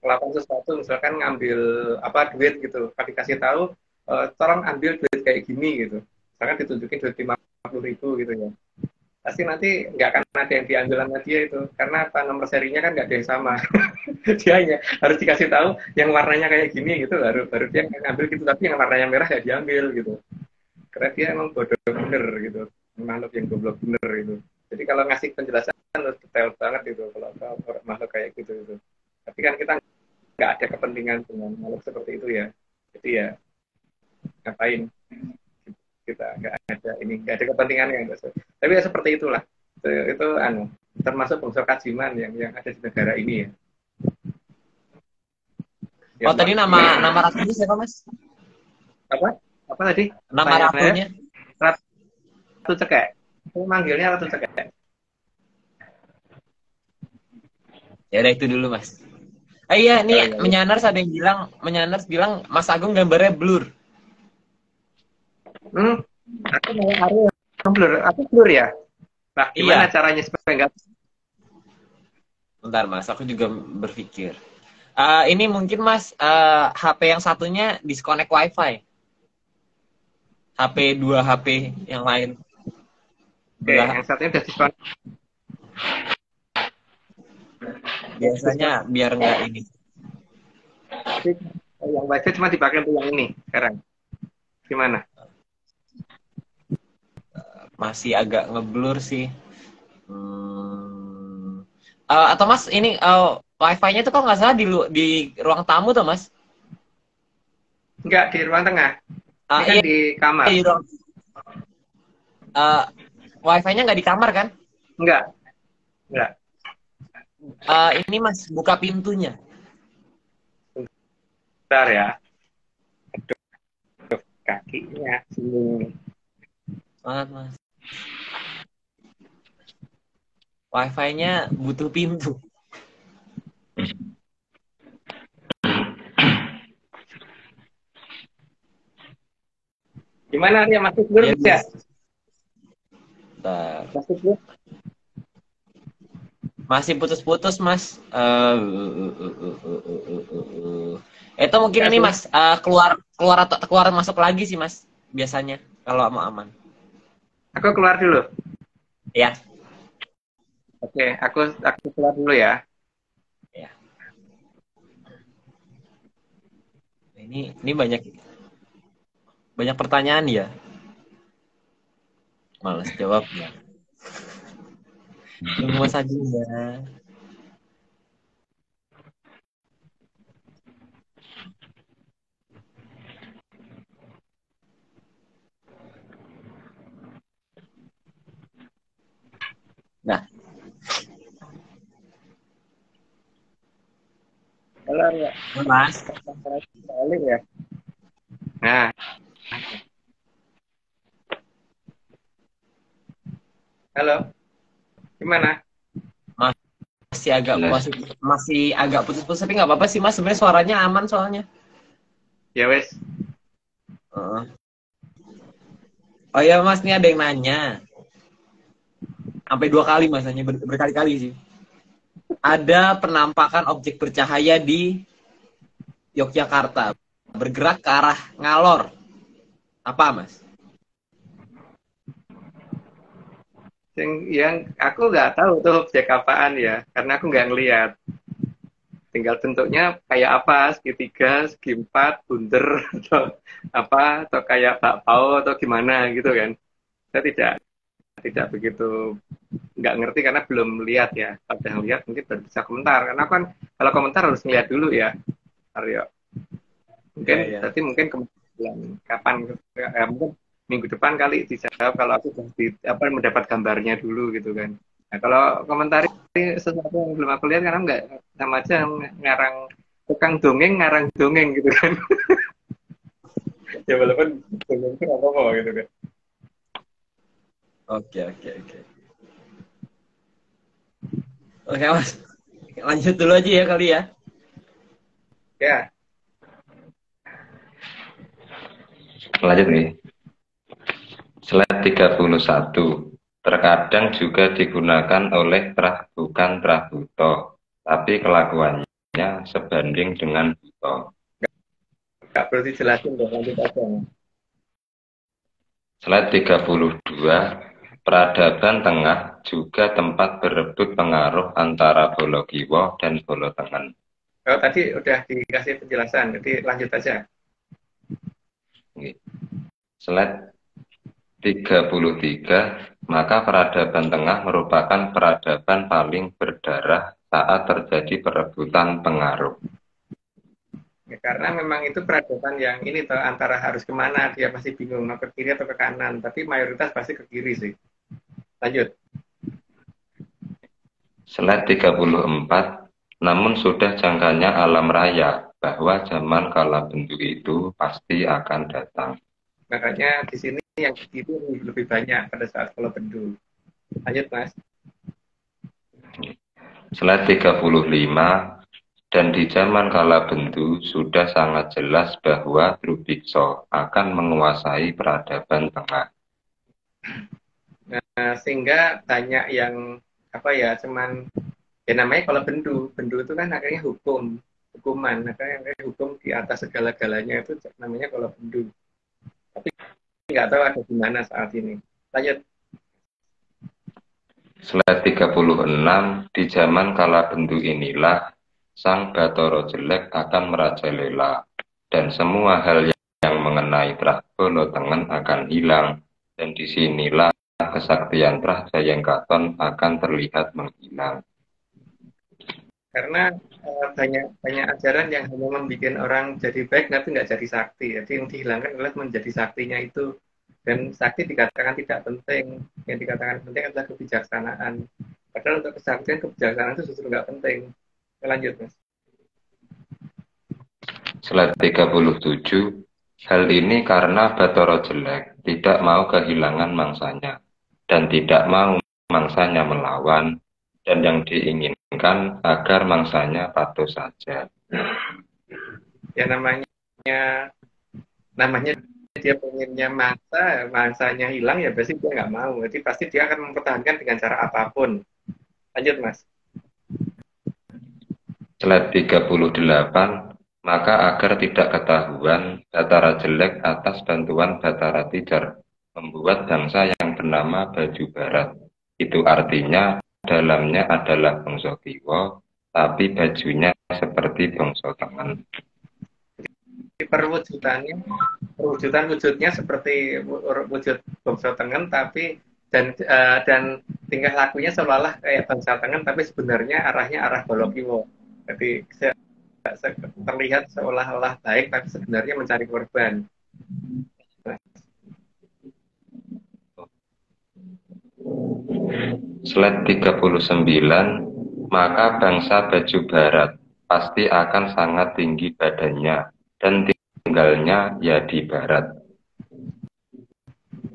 melakukan sesuatu, misalkan ngambil apa duit gitu, kan dikasih tahu tolong ambil duit kayak gini gitu, misalkan ditunjukin duit 50.000 gitu ya, pasti nanti nggak akan ada yang diambil sama dia itu, karena apa, nomor serinya kan nggak ada yang sama. Dia hanya harus dikasih tahu yang warnanya kayak gini gitu, baru dia ngambil gitu, tapi yang warnanya merah nggak diambil gitu, karena dia emang bodoh bener gitu, makhluk yang goblok bener gitu. Jadi kalau ngasih penjelasan harus detail banget gitu kalau makhluk kayak gitu gitu. Tapi kan kita nggak ada kepentingan dengan makhluk seperti itu ya. Jadi ya ngapain kita nggak ada kepentingan yang tapi ya seperti itulah. Itu termasuk unsur kajiman yang ada di negara ini ya.
Oh tadi nama ratunya siapa Mas?
Apa tadi?
Nama ratunya?
Ratu Cekek. Itu manggilnya Ratu Cekek.
Ya udah itu dulu Mas. Iya nih Menyanars ada yang bilang Mas Agung gambarnya blur.
Aku mau Ariel blur. Aku blur ya. Nah, gimana
Iya.
caranya supaya enggak?
Bentar Mas, aku juga berpikir. Ini mungkin Mas HP yang satunya disconnect WiFi. dua HP yang lain.
Oke, yang satunya udah diskon.
Biasanya biar nggak ini.
Yang wajib cuma dipakai untuk yang ini sekarang. Gimana?
Masih agak ngeblur sih. Atau Mas ini WiFi-nya itu kok nggak salah di ruang tamu tuh Mas?
Enggak, di ruang tengah. Ini kan
Iya,
di kamar.
di ruang. WiFi-nya nggak di kamar kan?
Enggak.
Ini Mas, buka pintunya.
Bentar ya. Aduh, kakinya sini.
Banget Mas. WiFi-nya butuh pintu.
Gimana ya, masih blur ya? Masih blur?
Masih putus-putus Mas. Itu mungkin ini Mas keluar masuk lagi sih Mas biasanya kalau mau aman.
Aku keluar dulu.
Ya.
Oke, aku keluar dulu ya.
Ya. Ini banyak pertanyaan ya. Males jawabnya. Tunggu Mas Agung ya. Nah,
Bentar ya.
Mas.
Saling ya. Nah, halo. Gimana?
Masih agak
Jelas.
masih agak putus-putus tapi nggak apa-apa sih Mas. Sebenarnya suaranya aman soalnya.
Ya wes.
Heeh. Oh ya Mas, ini ada yang nanya. Sampai 2 kali Mas, nanya berkali-kali sih. Ada penampakan objek bercahaya di Yogyakarta bergerak ke arah Ngalor. Apa Mas?
Yang aku nggak tahu tuh objek apaan ya, karena aku nggak ngeliat. Tinggal bentuknya kayak apa, segitiga, segi empat, bunder, atau apa, atau kayak bakpao atau gimana gitu kan. Saya tidak begitu nggak ngerti karena belum lihat ya. Kalau udah lihat mungkin baru bisa komentar. Karena kan kalau komentar harus ngeliat dulu ya, Aryo. Mungkin
Ya.
berarti mungkin kemudian kapan mungkin minggu depan kali dijawab kalau aku mendapat gambarnya dulu gitu kan. Nah, kalau komentar sesuatu yang belum aku lihat karena nggak sama aja ngarang tukang dongeng ngarang dongeng gitu kan. Ya walaupun dongeng itu apa gitu kan.
Oke. Oke Mas. Lanjut dulu aja ya kali ya.
Ya,
Lanjut nih. Slide 31. Terkadang juga digunakan oleh bukan trah buto, tapi kelakuannya sebanding dengan buto.
nggak perlu dijelasin dong, lanjut aja.
Slide 32. Peradaban tengah juga tempat berebut pengaruh antara Bolokiwo dan Bolotengen.
Kalau tadi udah dikasih penjelasan, jadi lanjut aja.
Slide 33. Maka peradaban tengah merupakan peradaban paling berdarah saat terjadi perebutan pengaruh.
Ya, karena memang itu peradaban yang ini toh, antara harus kemana dia pasti bingung mau ke kiri atau ke kanan, tapi mayoritas pasti ke kiri sih. Lanjut.
Slide 34. Namun sudah jangkanya alam raya bahwa zaman kala bentuk itu pasti akan datang.
Makanya di sini yang ke kiri lebih banyak pada saat kalau bendu. Lanjut Mas.
Slide 35. Dan di zaman kala bendu sudah sangat jelas bahwa Drubiksa akan menguasai peradaban tengah.
Nah, sehingga banyak yang apa ya cuman ya namanya kalau bendu itu kan akhirnya hukuman, akhirnya hukum di atas segala-galanya itu namanya kalau bendu. Tapi nggak tahu ada di mana saat ini. Lanjut.
Slide 36. Di zaman kala bendu inilah Sang Bathara Jelek akan merajalela, dan semua hal yang mengenai Trah Bolotengen akan hilang, dan disinilah kesaktian Trah Jayengkaton akan terlihat menghilang.
Karena banyak ajaran yang hanya membuat orang jadi baik tapi nggak jadi sakti. Jadi yang dihilangkan adalah menjadi saktinya itu. Dan sakti dikatakan tidak penting. Yang dikatakan penting adalah kebijaksanaan. Padahal untuk kesaktian kebijaksanaan itu justru nggak penting. Lanjut Mas.
Slide 37. Hal ini karena Bathara Jelek tidak mau kehilangan mangsanya, dan tidak mau mangsanya melawan, dan yang diinginkan agar mangsanya patuh saja.
Ya namanya dia pengennya mangsanya hilang ya pasti dia nggak mau. Jadi pasti dia akan mempertahankan dengan cara apapun. Lanjut Mas.
Slide 38. Maka agar tidak ketahuan Bathara Jelek atas bantuan Bathara Tidar membuat bangsa yang bernama Baju Barat. Itu artinya dalamnya adalah bangsa Kiwa, tapi bajunya seperti bangsa Tengen.
Perwujudan wujudnya seperti wujud bangsa Tengen, tapi dan tingkah lakunya seolah-olah kayak bangsa Tengen, tapi sebenarnya arahnya arah Bolokiwo. Jadi terlihat seolah-olah baik, tapi sebenarnya mencari korban.
Slide 39. Maka bangsa Baju Barat pasti akan sangat tinggi badannya dan tinggalnya ya di barat.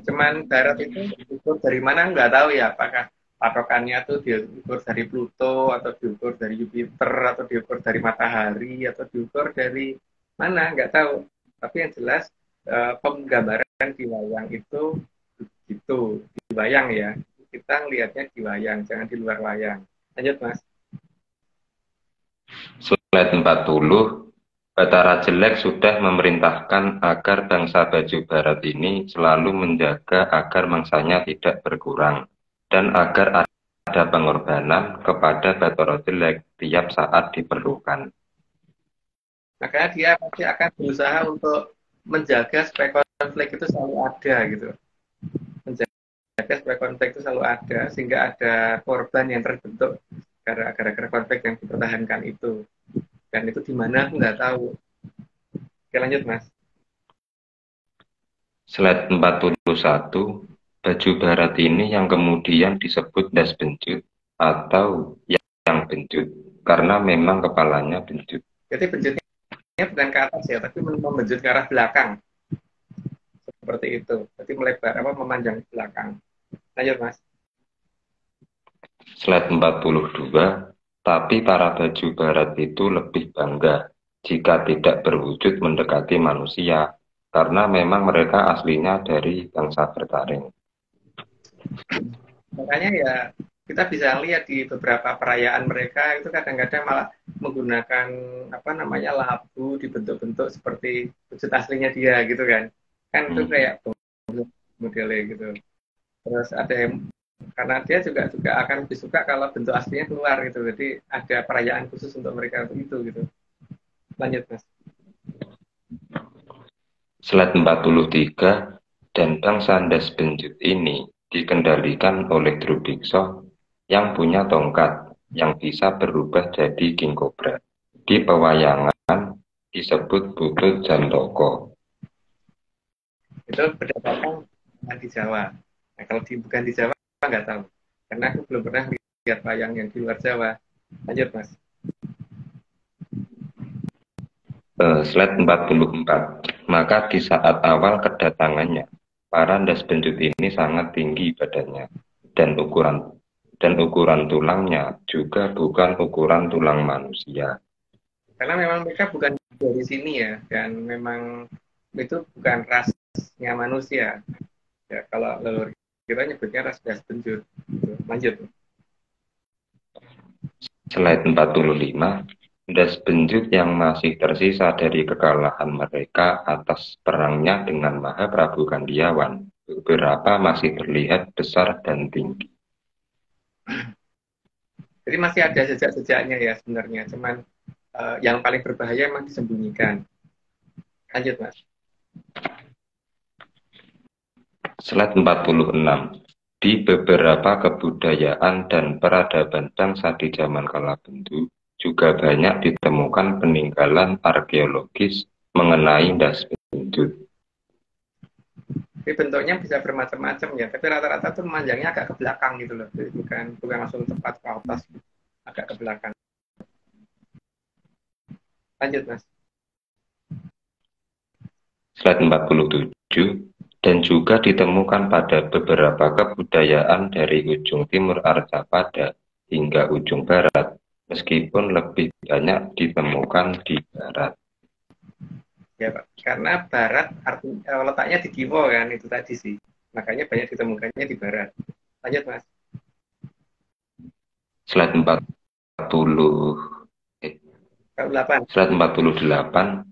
Cuman barat itu diukur dari mana nggak tahu ya, apakah patokannya tuh diukur dari Pluto atau diukur dari Jupiter atau diukur dari matahari atau diukur dari mana nggak tahu. Tapi yang jelas penggambaran di wayang itu gitu, di wayang ya. Kita ngelihatnya di wayang, jangan di luar wayang. Lanjut Mas.
Slide 40, Batara Jelek sudah memerintahkan agar bangsa Baju Barat ini selalu menjaga agar mangsanya tidak berkurang dan agar ada pengorbanan kepada Batara Jelek tiap saat diperlukan.
Makanya dia pasti akan berusaha untuk menjaga supaya konflik itu selalu ada gitu. Menjaga supaya konflik itu selalu ada sehingga ada korban yang terbentuk gara-gara konflik yang dipertahankan itu. Dan itu di mana aku nggak tahu. Oke, lanjut Mas.
Slide 41, Baju Barat ini yang kemudian disebut das benjut atau yang benjut karena memang kepalanya benjut.
Jadi benjutnya bukan ke atas ya, tapi membenjut ke arah belakang. Seperti itu. Jadi melebar memanjang ke belakang. Lanjut Mas.
Slide 42, tapi para Baju Barat itu lebih bangga jika tidak berwujud mendekati manusia, karena memang mereka aslinya dari bangsa Bertaring.
Makanya ya kita bisa lihat di beberapa perayaan mereka itu kadang-kadang malah menggunakan labu dibentuk-bentuk seperti wujud aslinya dia gitu kan. Kan itu kayak modelnya gitu. Terus ada yang karena dia juga akan lebih suka kalau bentuk aslinya keluar gitu. Jadi ada perayaan khusus untuk mereka untuk itu gitu. Lanjut Mas.
Slide 43, dan bangsa das benjut ini dikendalikan oleh Drubiksa yang punya tongkat yang bisa berubah jadi king cobra. Di pewayangan disebut Butut Jantoko.
Itu berdasarkan di Jawa. Nah, kalau bukan di Jawa nggak tahu. Karena aku belum pernah lihat wayang yang di luar Jawa. Lanjut Mas.
Slide 44. Maka di saat awal kedatangannya, para das benjut ini sangat tinggi badannya dan ukuran tulangnya juga bukan ukuran tulang manusia.
Karena memang mereka bukan dari sini ya, dan memang itu bukan rasnya manusia. Ya, kalau leluhur kita nyebutnya ras das benjut. Lanjut.
Slide 45. Das benjut yang masih tersisa dari kekalahan mereka atas perangnya dengan Mahaprabu Kandiawan, beberapa masih terlihat besar dan tinggi.
Jadi masih ada jejak-jejaknya ya sebenarnya, cuman yang paling berbahaya memang disembunyikan. Lanjut Mas.
Slide 46. Di beberapa kebudayaan dan peradaban bangsa di zaman kala Bendu juga banyak ditemukan peninggalan arkeologis mengenai das benjut.
Tapi bentuknya bisa bermacam-macam ya, tapi rata-rata tuh memanjangnya agak ke belakang gitu loh. Jadi bukan langsung tepat ke atas, agak ke belakang. Lanjut Mas.
Slide 47. Dan juga ditemukan pada beberapa kebudayaan dari ujung timur Arcapada hingga ujung barat, meskipun lebih banyak ditemukan di barat.
Ya Pak, karena barat letaknya di Giwo kan, itu tadi sih. Makanya banyak ditemukannya di barat. Lanjut Mas.
Slide 48. Slide 48.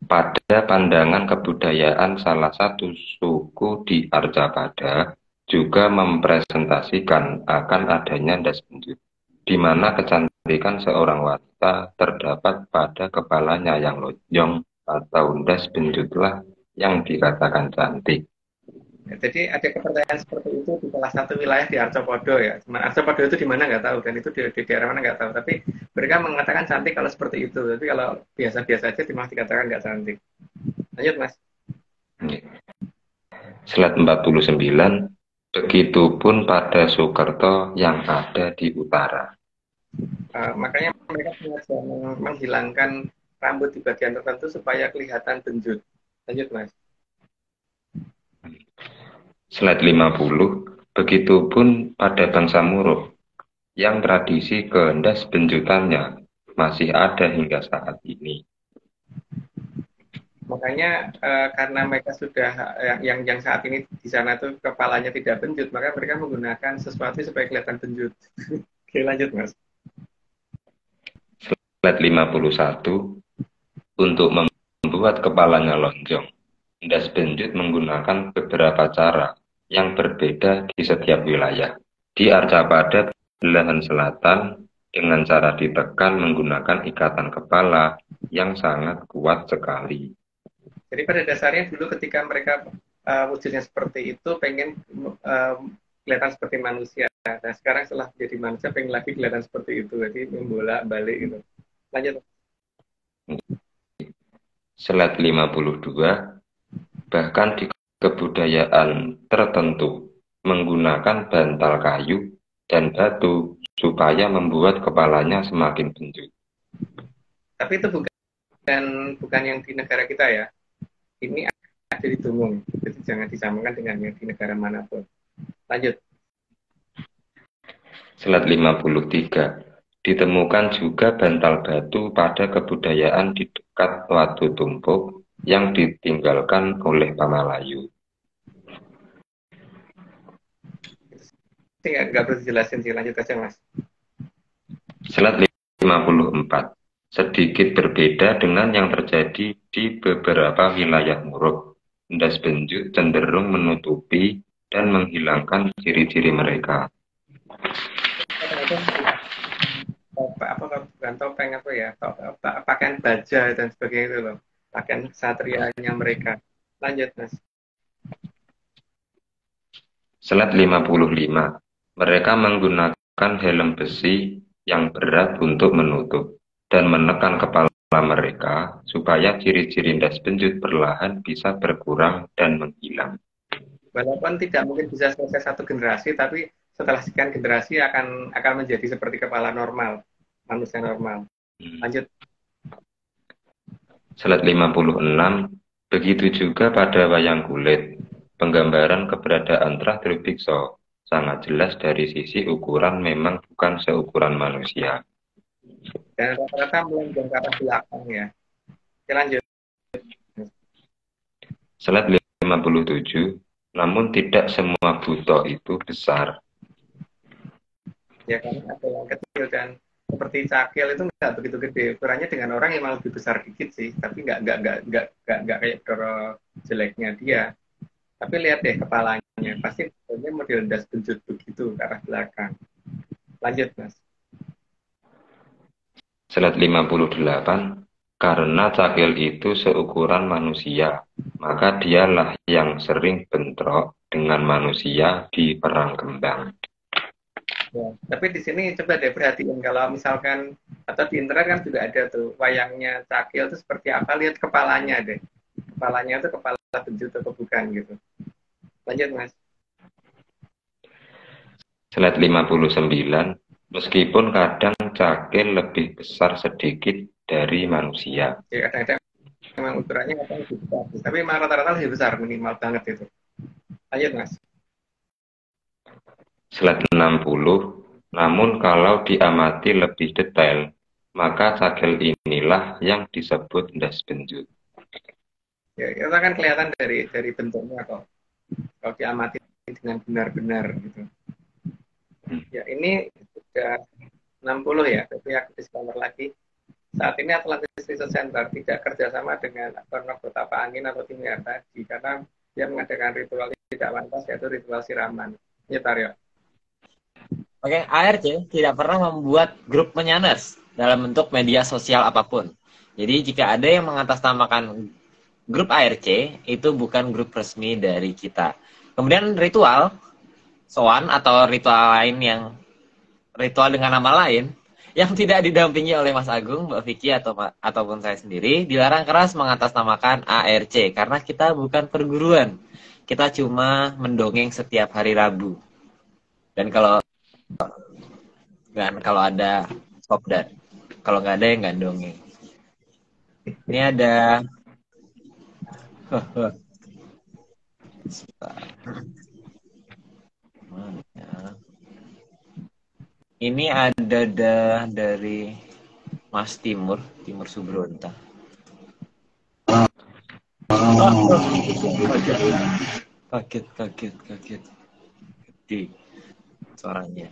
Pada pandangan kebudayaan salah satu suku di Arcapada juga mempresentasikan akan adanya das benjut, di mana kecantikan seorang wanita terdapat pada kepalanya yang lonjong atau das benjutlah yang dikatakan cantik.
Ya, jadi ada kepercayaan seperti itu di salah satu wilayah di Arcapada ya. Cuma Arcapada itu di mana nggak tahu, dan itu di daerah mana nggak tahu. Tapi mereka mengatakan cantik kalau seperti itu. Tapi kalau biasa-biasa aja malah dikatakan nggak cantik. Lanjut Mas.
Slide 49. Begitupun pada Soekerto yang ada di utara.
Makanya mereka sengaja menghilangkan rambut di bagian tertentu supaya kelihatan benjut. Lanjut, Mas.
Slide 50. Begitupun pada bangsa Moro, yang tradisi keendas benjutannya masih ada hingga saat ini.
Makanya karena mereka sudah yang saat ini di sana tuh kepalanya tidak benjut, maka mereka menggunakan sesuatu supaya kelihatan benjut. Oke, lanjut, Mas.
Slide 51. Untuk membuat kepalanya lonjong, endas benjut menggunakan beberapa cara yang berbeda di setiap wilayah. Di Arcapada belahan selatan dengan cara ditekan menggunakan ikatan kepala yang sangat kuat sekali.
Jadi pada dasarnya dulu ketika mereka wujudnya seperti itu, pengen kelihatan seperti manusia. Nah sekarang setelah jadi manusia, pengen lagi kelihatan seperti itu. Jadi membolak balik gitu. Lanjut.
Slide 52. Bahkan di kebudayaan tertentu menggunakan bantal kayu dan batu supaya membuat kepalanya semakin benjut.
Tapi itu bukan yang di negara kita ya. Ini ada di Dungung, jadi jangan disamakan dengan yang di negara manapun. Lanjut.
Slide 53. Ditemukan juga bantal batu pada kebudayaan di dekat Watu Tumpuk yang ditinggalkan oleh Pamalayu.
Nggak perlu dijelasin sih, lanjut aja, Mas.
Slide 54. Sedikit berbeda dengan yang terjadi di beberapa wilayah Muruk. Endas benjut cenderung menutupi dan menghilangkan ciri-ciri mereka.
Bukan topeng apa ya, pakaian baja dan sebagainya itu loh, pakaian satrianya mereka. Lanjut, Mas.
Slide 55. Mereka menggunakan helm besi yang berat untuk menutup dan menekan kepala mereka supaya ciri-ciri endas benjut perlahan bisa berkurang dan menghilang.
Walaupun tidak mungkin bisa selesai satu generasi, tapi setelah sekian generasi akan menjadi seperti kepala normal, manusia normal. Lanjut.
Slide 56. Begitu juga pada wayang kulit. Penggambaran keberadaan Trah Drubiksa sangat jelas dari sisi ukuran memang bukan seukuran manusia.
Dan rata-rata melenggang ke arah belakang ya. Oke, lanjut.
Slide 57. Namun tidak semua buto itu besar.
Ya kan, ada yang kecil dan seperti cakil itu nggak begitu gede. Ukurannya dengan orang yang malah lebih besar dikit sih, tapi nggak kayak Doro jeleknya dia. Tapi lihat deh kepalanya, pasti model das benjut begitu ke arah belakang. Lanjut, Mas.
Slide 58. Karena cakil itu seukuran manusia, maka dialah yang sering bentrok dengan manusia di perang kembang.
Ya, tapi di sini coba deh perhatiin kalau misalkan atau di internet kan juga ada tuh wayangnya cakil itu seperti apa, lihat kepalanya deh. Kepalanya itu kepala benjut atau bukan gitu. Lanjut, Mas.
Slide 59. Meskipun kadang cakil lebih besar sedikit dari manusia.
Ya, kadang-kadang memang ukurannya kadang lebih besar, tapi memang rata-rata lebih besar, minimal banget itu. Lanjut, Mas.
Slide 60. Namun kalau diamati lebih detail, maka cakil inilah yang disebut endas benjut.
Ya, itu kan kelihatan dari bentuknya kok. Kalau diamati dengan benar-benar gitu. Ya, ini sudah 60 ya, tapi aku disclaimer lagi. Saat ini Atlantis Research Center tidak kerjasama dengan Kota Pak Angin atau tim tadi karena dia mengadakan ritual tidak pantas, yaitu ritual siraman. Nyetar ya.
Oke, ARC tidak pernah membuat grup menyaners dalam bentuk media sosial apapun. Jadi jika ada yang mengatasnamakan grup ARC, itu bukan grup resmi dari kita. Kemudian ritual soan atau ritual lain yang ritual dengan nama lain yang tidak didampingi oleh Mas Agung, Mbak Vicky ataupun saya sendiri dilarang keras mengatasnamakan ARC karena kita bukan perguruan. Kita cuma mendongeng setiap hari Rabu. Dan kalau ada Kopdar. Kalau nggak ada yang nggak dongeng. Ini ada ini ada dari Mas Timur Subronta. Kaget. Gede suaranya.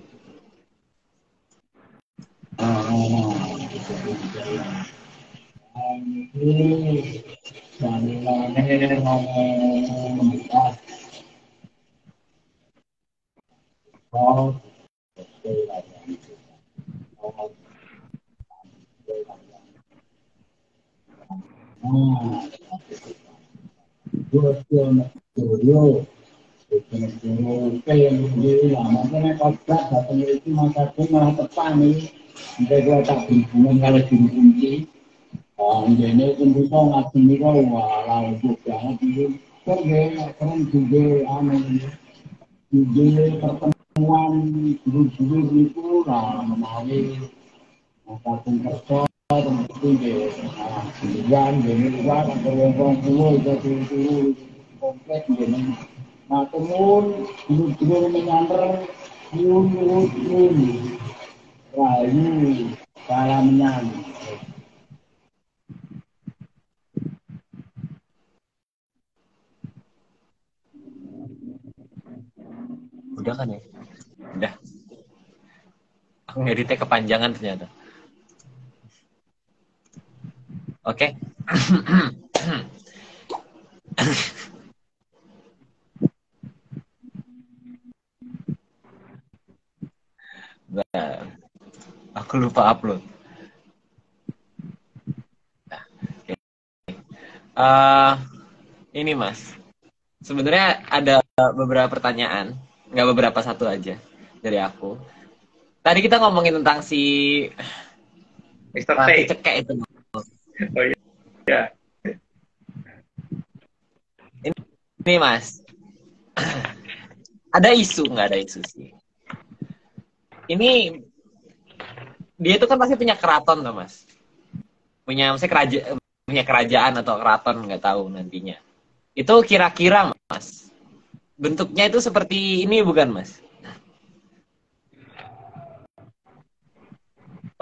Ini tentu ngajeng niku walau banget iki. Keren juga juga pertemuan guru-guru niku menawi kadung kerja tentu nggih bulan dene luar atau wong kulo itu komplek nggih. Matur guru-guru menyanter nyuwun rayu salamnya.
Udah kan ya? Udah. Aku ngeditnya kepanjangan ternyata. Oke. Nah, aku lupa upload. Nah, okay. Ini Mas. Sebenarnya ada beberapa pertanyaan. Nggak beberapa, satu aja dari aku. Tadi kita ngomongin tentang si
Mr.
Ratu
T.
Cekek itu.
Oh iya.
Ini Mas. Ada isu, nggak ada isu sih. Ini dia itu kan pasti punya keraton tuh Mas. Punya kerajaan atau keraton, nggak tahu nantinya. Itu kira-kira Mas, bentuknya itu seperti ini bukan Mas?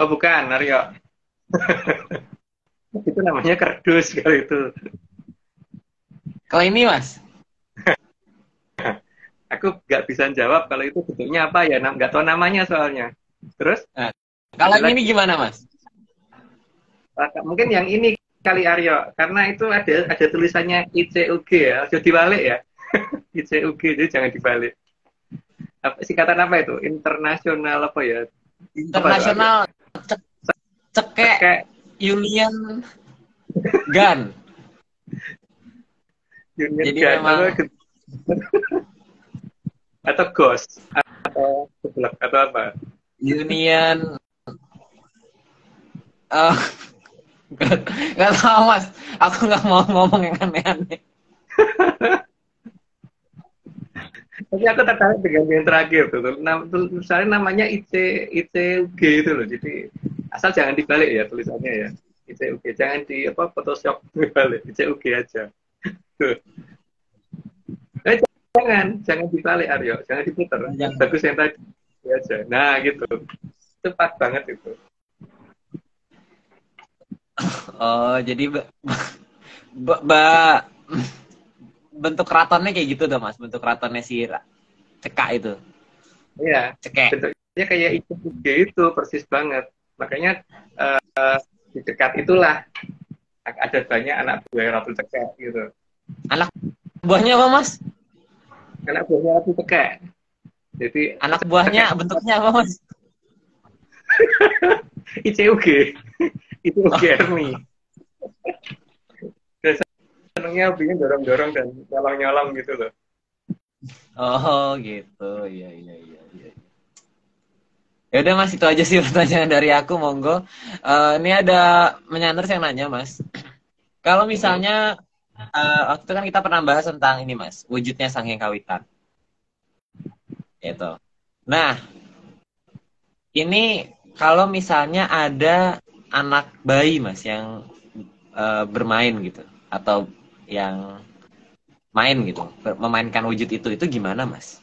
Oh bukan, Aryo. Itu namanya kerdus kalau itu.
Kalau ini Mas?
Aku nggak bisa jawab kalau itu bentuknya apa ya, nggak tahu namanya soalnya. Terus?
Nah, kalau ini gimana Mas?
Mungkin yang ini kali Aryo, karena itu ada tulisannya ICUG ya, harus dibalik ya. ICUG, jadi jangan dibalik. Singkatan apa itu? Internasional apa ya?
Internasional Cekek Union Gun.
Union
Jadi
Gun
memang
atau Ghost atau sebelah atau apa?
Union nggak tahu Mas, aku nggak mau ngomong yang aneh-aneh.
Tapi aku tertarik dengan yang terakhir tuh. Misalnya namanya ICUG itu loh. Jadi asal jangan dibalik ya tulisannya ya. ICUG, jangan di Photoshop dibalik. ICUG aja. Tuh. Jangan dibalik Aryo, jangan diputar. Bagus yang tadi aja. Nah gitu. Cepat banget itu.
Oh, jadi bentuk keratonnya kayak gitu tuh Mas, bentuk keratonnya si Cekak itu.
Iya,
Cekek.
Bentuknya kayak ICUG itu persis banget. Makanya di dekat itulah ada banyak anak buah Ratu Cekek gitu.
Anak buahnya apa Mas?
Anak buahnya Ratu Cekek. Jadi
anak buahnya bentuknya apa Mas?
ICUG. ICUG Army. Senengnya bikin dorong-dorong dan nyolong-nyolong gitu loh.
Oh gitu, iya. Ya udah Mas, itu aja sih pertanyaan dari aku, monggo. Ini ada menyanders yang nanya Mas. Kalau misalnya waktu itu kan kita pernah bahas tentang ini Mas, wujudnya Sang Hyang Kawitan. Gitu. Nah, ini kalau misalnya ada anak bayi mas yang bermain gitu atau yang main gitu, memainkan wujud itu gimana mas?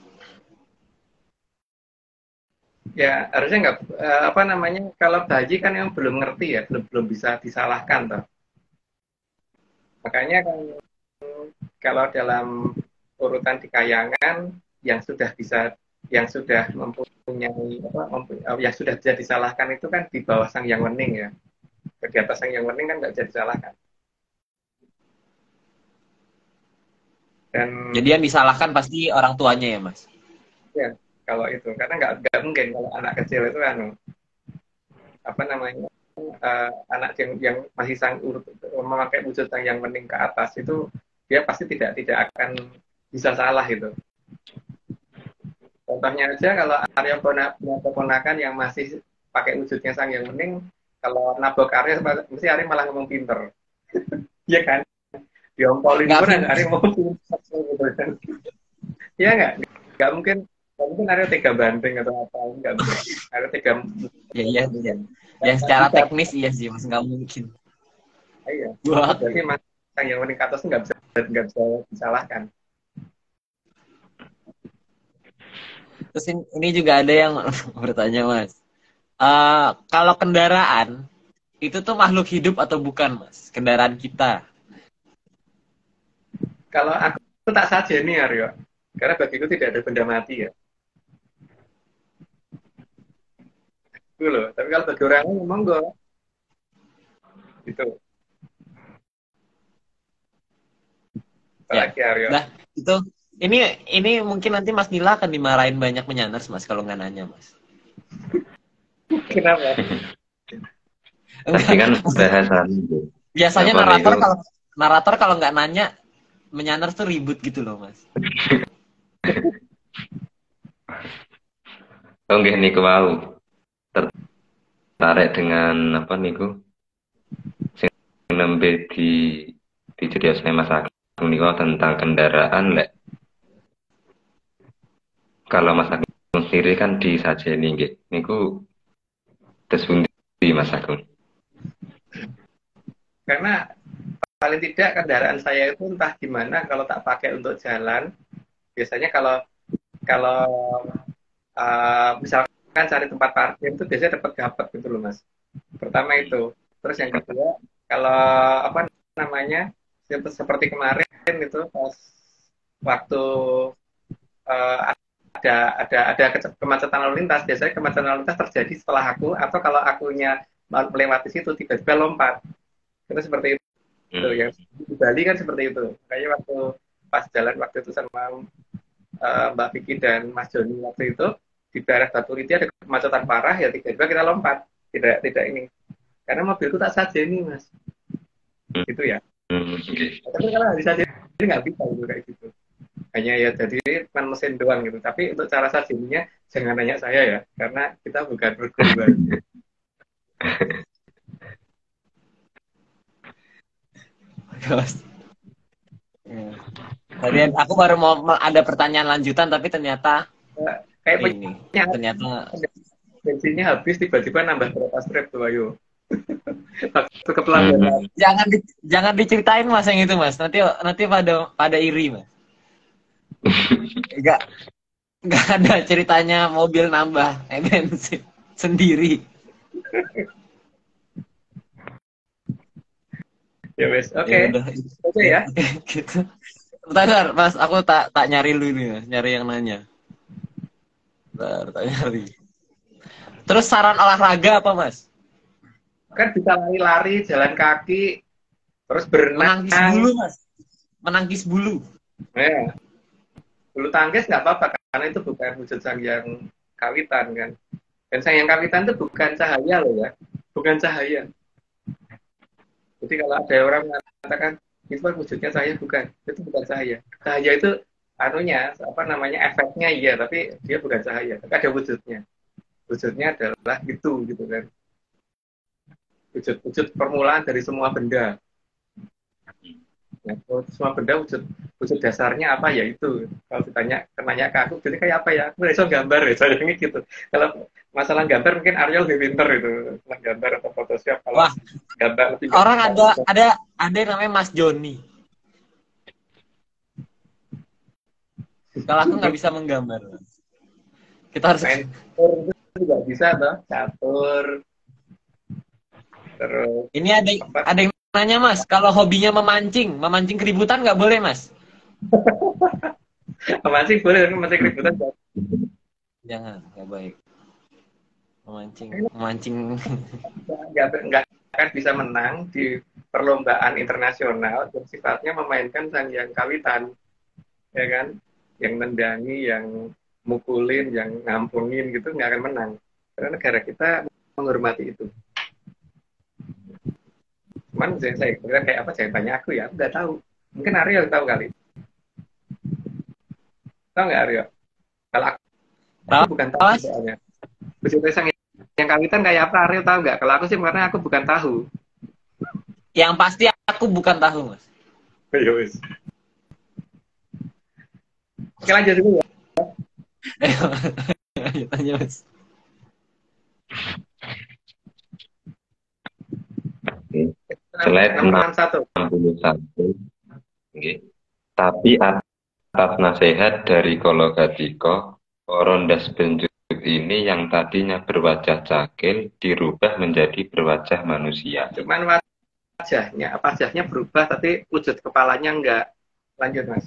Ya harusnya nggak apa namanya, kalau bayi kan yang belum ngerti ya, belum belum bisa disalahkan toh. Makanya kan kalau dalam urutan di kayangan yang sudah bisa, yang sudah mempunyai apa, yang sudah bisa disalahkan itu kan di bawah Sang Hyang Wening ya. Di atas Sang Hyang Wening kan nggak bisa disalahkan. Dan
Jadi yang disalahkan pasti orang tuanya ya mas?
ya kalau itu karena nggak mungkin kalau anak kecil itu anu apa namanya, anak yang masih memakai wujud Sang Hyang Wening ke atas itu dia pasti tidak akan bisa salah itu. Contohnya aja kalau Arya punya keponakan yang masih pakai wujudnya Sang Hyang Wening, kalau nabok Arya mesti Arya malah ngomong pinter. Iya kan? Diompolin
Nggak
pun
pinter.
Arya ngomong pinter gitu kan. Iya nggak mungkin, nggak mungkin Arya tega banting atau apa, nggak mungkin. Arya tega.
Ya iya iya. Ya secara teknis iya sih mas, nggak mungkin.
Iya.
Wah.
Berarti Mas Sang Hyang Wening ke atas nggak bisa disalahkan.
Terus ini juga ada yang bertanya mas, kalau kendaraan itu tuh makhluk hidup atau bukan mas? Kendaraan kita.
Kalau aku tak sajeni Aryo, karena bagiku tidak ada benda mati ya. Itu loh. Tapi kalau bagi orang lain monggo gitu.
Ya,
Apalagi Aryo.
nah itu ini mungkin nanti Mas Nila akan dimarahin banyak penyaners Mas kalau nggak nanya Mas.
Kenapa?
Tadi kan bahasan
Biasanya
apa itu
narator kalau nggak nanya menyaners tuh ribut gitu loh Mas.
oh nggih niku wau tertarik dengan apa niku sing nembe di ceriosne Mas Agung niku tentang kendaraan lek kalau Mas Agung sendiri kan disajeni nggih niku tes pundi Mas Agung.
Karena paling tidak kendaraan saya itu entah gimana kalau tak pakai untuk jalan, biasanya kalau kalau misalkan cari tempat parkir itu biasanya dapat dapat gitu loh Mas. Pertama itu. Terus yang kedua, kalau apa namanya, seperti kemarin itu pas waktu ada kemacetan lalu lintas, biasanya kemacetan lalu lintas terjadi setelah aku, atau kalau akunya melewati situ tiba-tiba lompat. Itu seperti itu. Yang di Bali kan seperti itu. Kayaknya waktu pas jalan waktu itu sama Mbak Vicky dan Mas Joni waktu itu di daerah Batu Riti ada kemacetan parah ya, tiba-tiba kita lompat. Tidak ini. Karena mobilku tak sajeni Mas. Gitu ya. Tapi kalau nggak bisa jadi nggak bisa gitu kayak gitu. Hanya ya jadi kan mesin doang gitu. Tapi untuk cara sajeninya jangan nanya saya ya, karena kita bukan berkorban.
Tadi aku baru mau ada pertanyaan lanjutan tapi ternyata
kayak
ini ternyata
bensinnya habis tiba-tiba nambah berapa strip tuh ayo. Waktu ke pelanggan.
Jangan diceritain Mas yang itu Mas. Nanti pada iri Mas. Enggak ada ceritanya mobil nambah bensin sendiri.
Ya wes, oke. Oke ya.
Gitu. Bentar, Mas, aku tak nyari dulu nih, Mas. Nyari yang nanya. Bentar, tak nyari. Terus saran olahraga apa, Mas?
Kan bisa lari-lari, jalan kaki, terus berenang.
Menangkis bulu, Mas. Menangkis bulu.
Ya. Bulu tangkis nggak apa-apa, karena itu bukan wujud Sang Hyang Kawitan kan. Dan Sang Hyang Kawitan itu bukan cahaya loh ya. Bukan cahaya. Jadi kalau ada orang mengatakan itu kan wujudnya cahaya, bukan, itu bukan cahaya. Cahaya itu anunya apa namanya, efeknya iya, tapi dia bukan cahaya. Tapi ada wujudnya. Wujudnya adalah gitu kan. Wujud permulaan dari semua benda. Ya, semua benda wujud wujud dasarnya apa ya itu. Kalau nanya ke aku, jadi kayak apa ya? Aku nggak bisa gambar ya, saya gitu. Kalau masalah gambar mungkin Aryo lebih pinter itu, masalah gambar atau Photoshop. Kalau
Wah,
gambar lebih
orang ada yang namanya Mas Joni. Kalau aku nggak bisa menggambar. Kita harus
main catur itu juga bisa toh, catur. Terus
ini ada yang nanya Mas, kalau hobinya memancing keributan nggak boleh Mas?
memancing boleh, tapi memancing keributan
Jangan, nggak baik. Memancing.
nggak akan bisa menang di perlombaan internasional yang sifatnya memainkan tarian kawitan, ya kan? Yang nendangi, yang mukulin, yang ngampungin gitu nggak akan menang. Karena negara kita menghormati itu. Cuman saya kira kayak apa? Jangan tanya aku ya, aku nggak tahu. Mungkin Aryo tahu kali. Tahu nggak Aryo? Kalau aku bukan tahu soalnya. Bujur Tesang yang kawitan kayak apa Aryo tahu nggak? Kalau aku sih karena aku bukan tahu.
Yang pasti aku bukan tahu Mas.
Yowis. Oke lanjut dulu ya.
Ayo tanya Mas.
Slide
61.
61. Oke. Tapi atas nasihat dari Kolo Gatiko, Orondas Benjut ini yang tadinya berwajah cakil dirubah menjadi berwajah manusia.
Cuman wajahnya berubah tapi wujud kepalanya enggak. Lanjut Mas.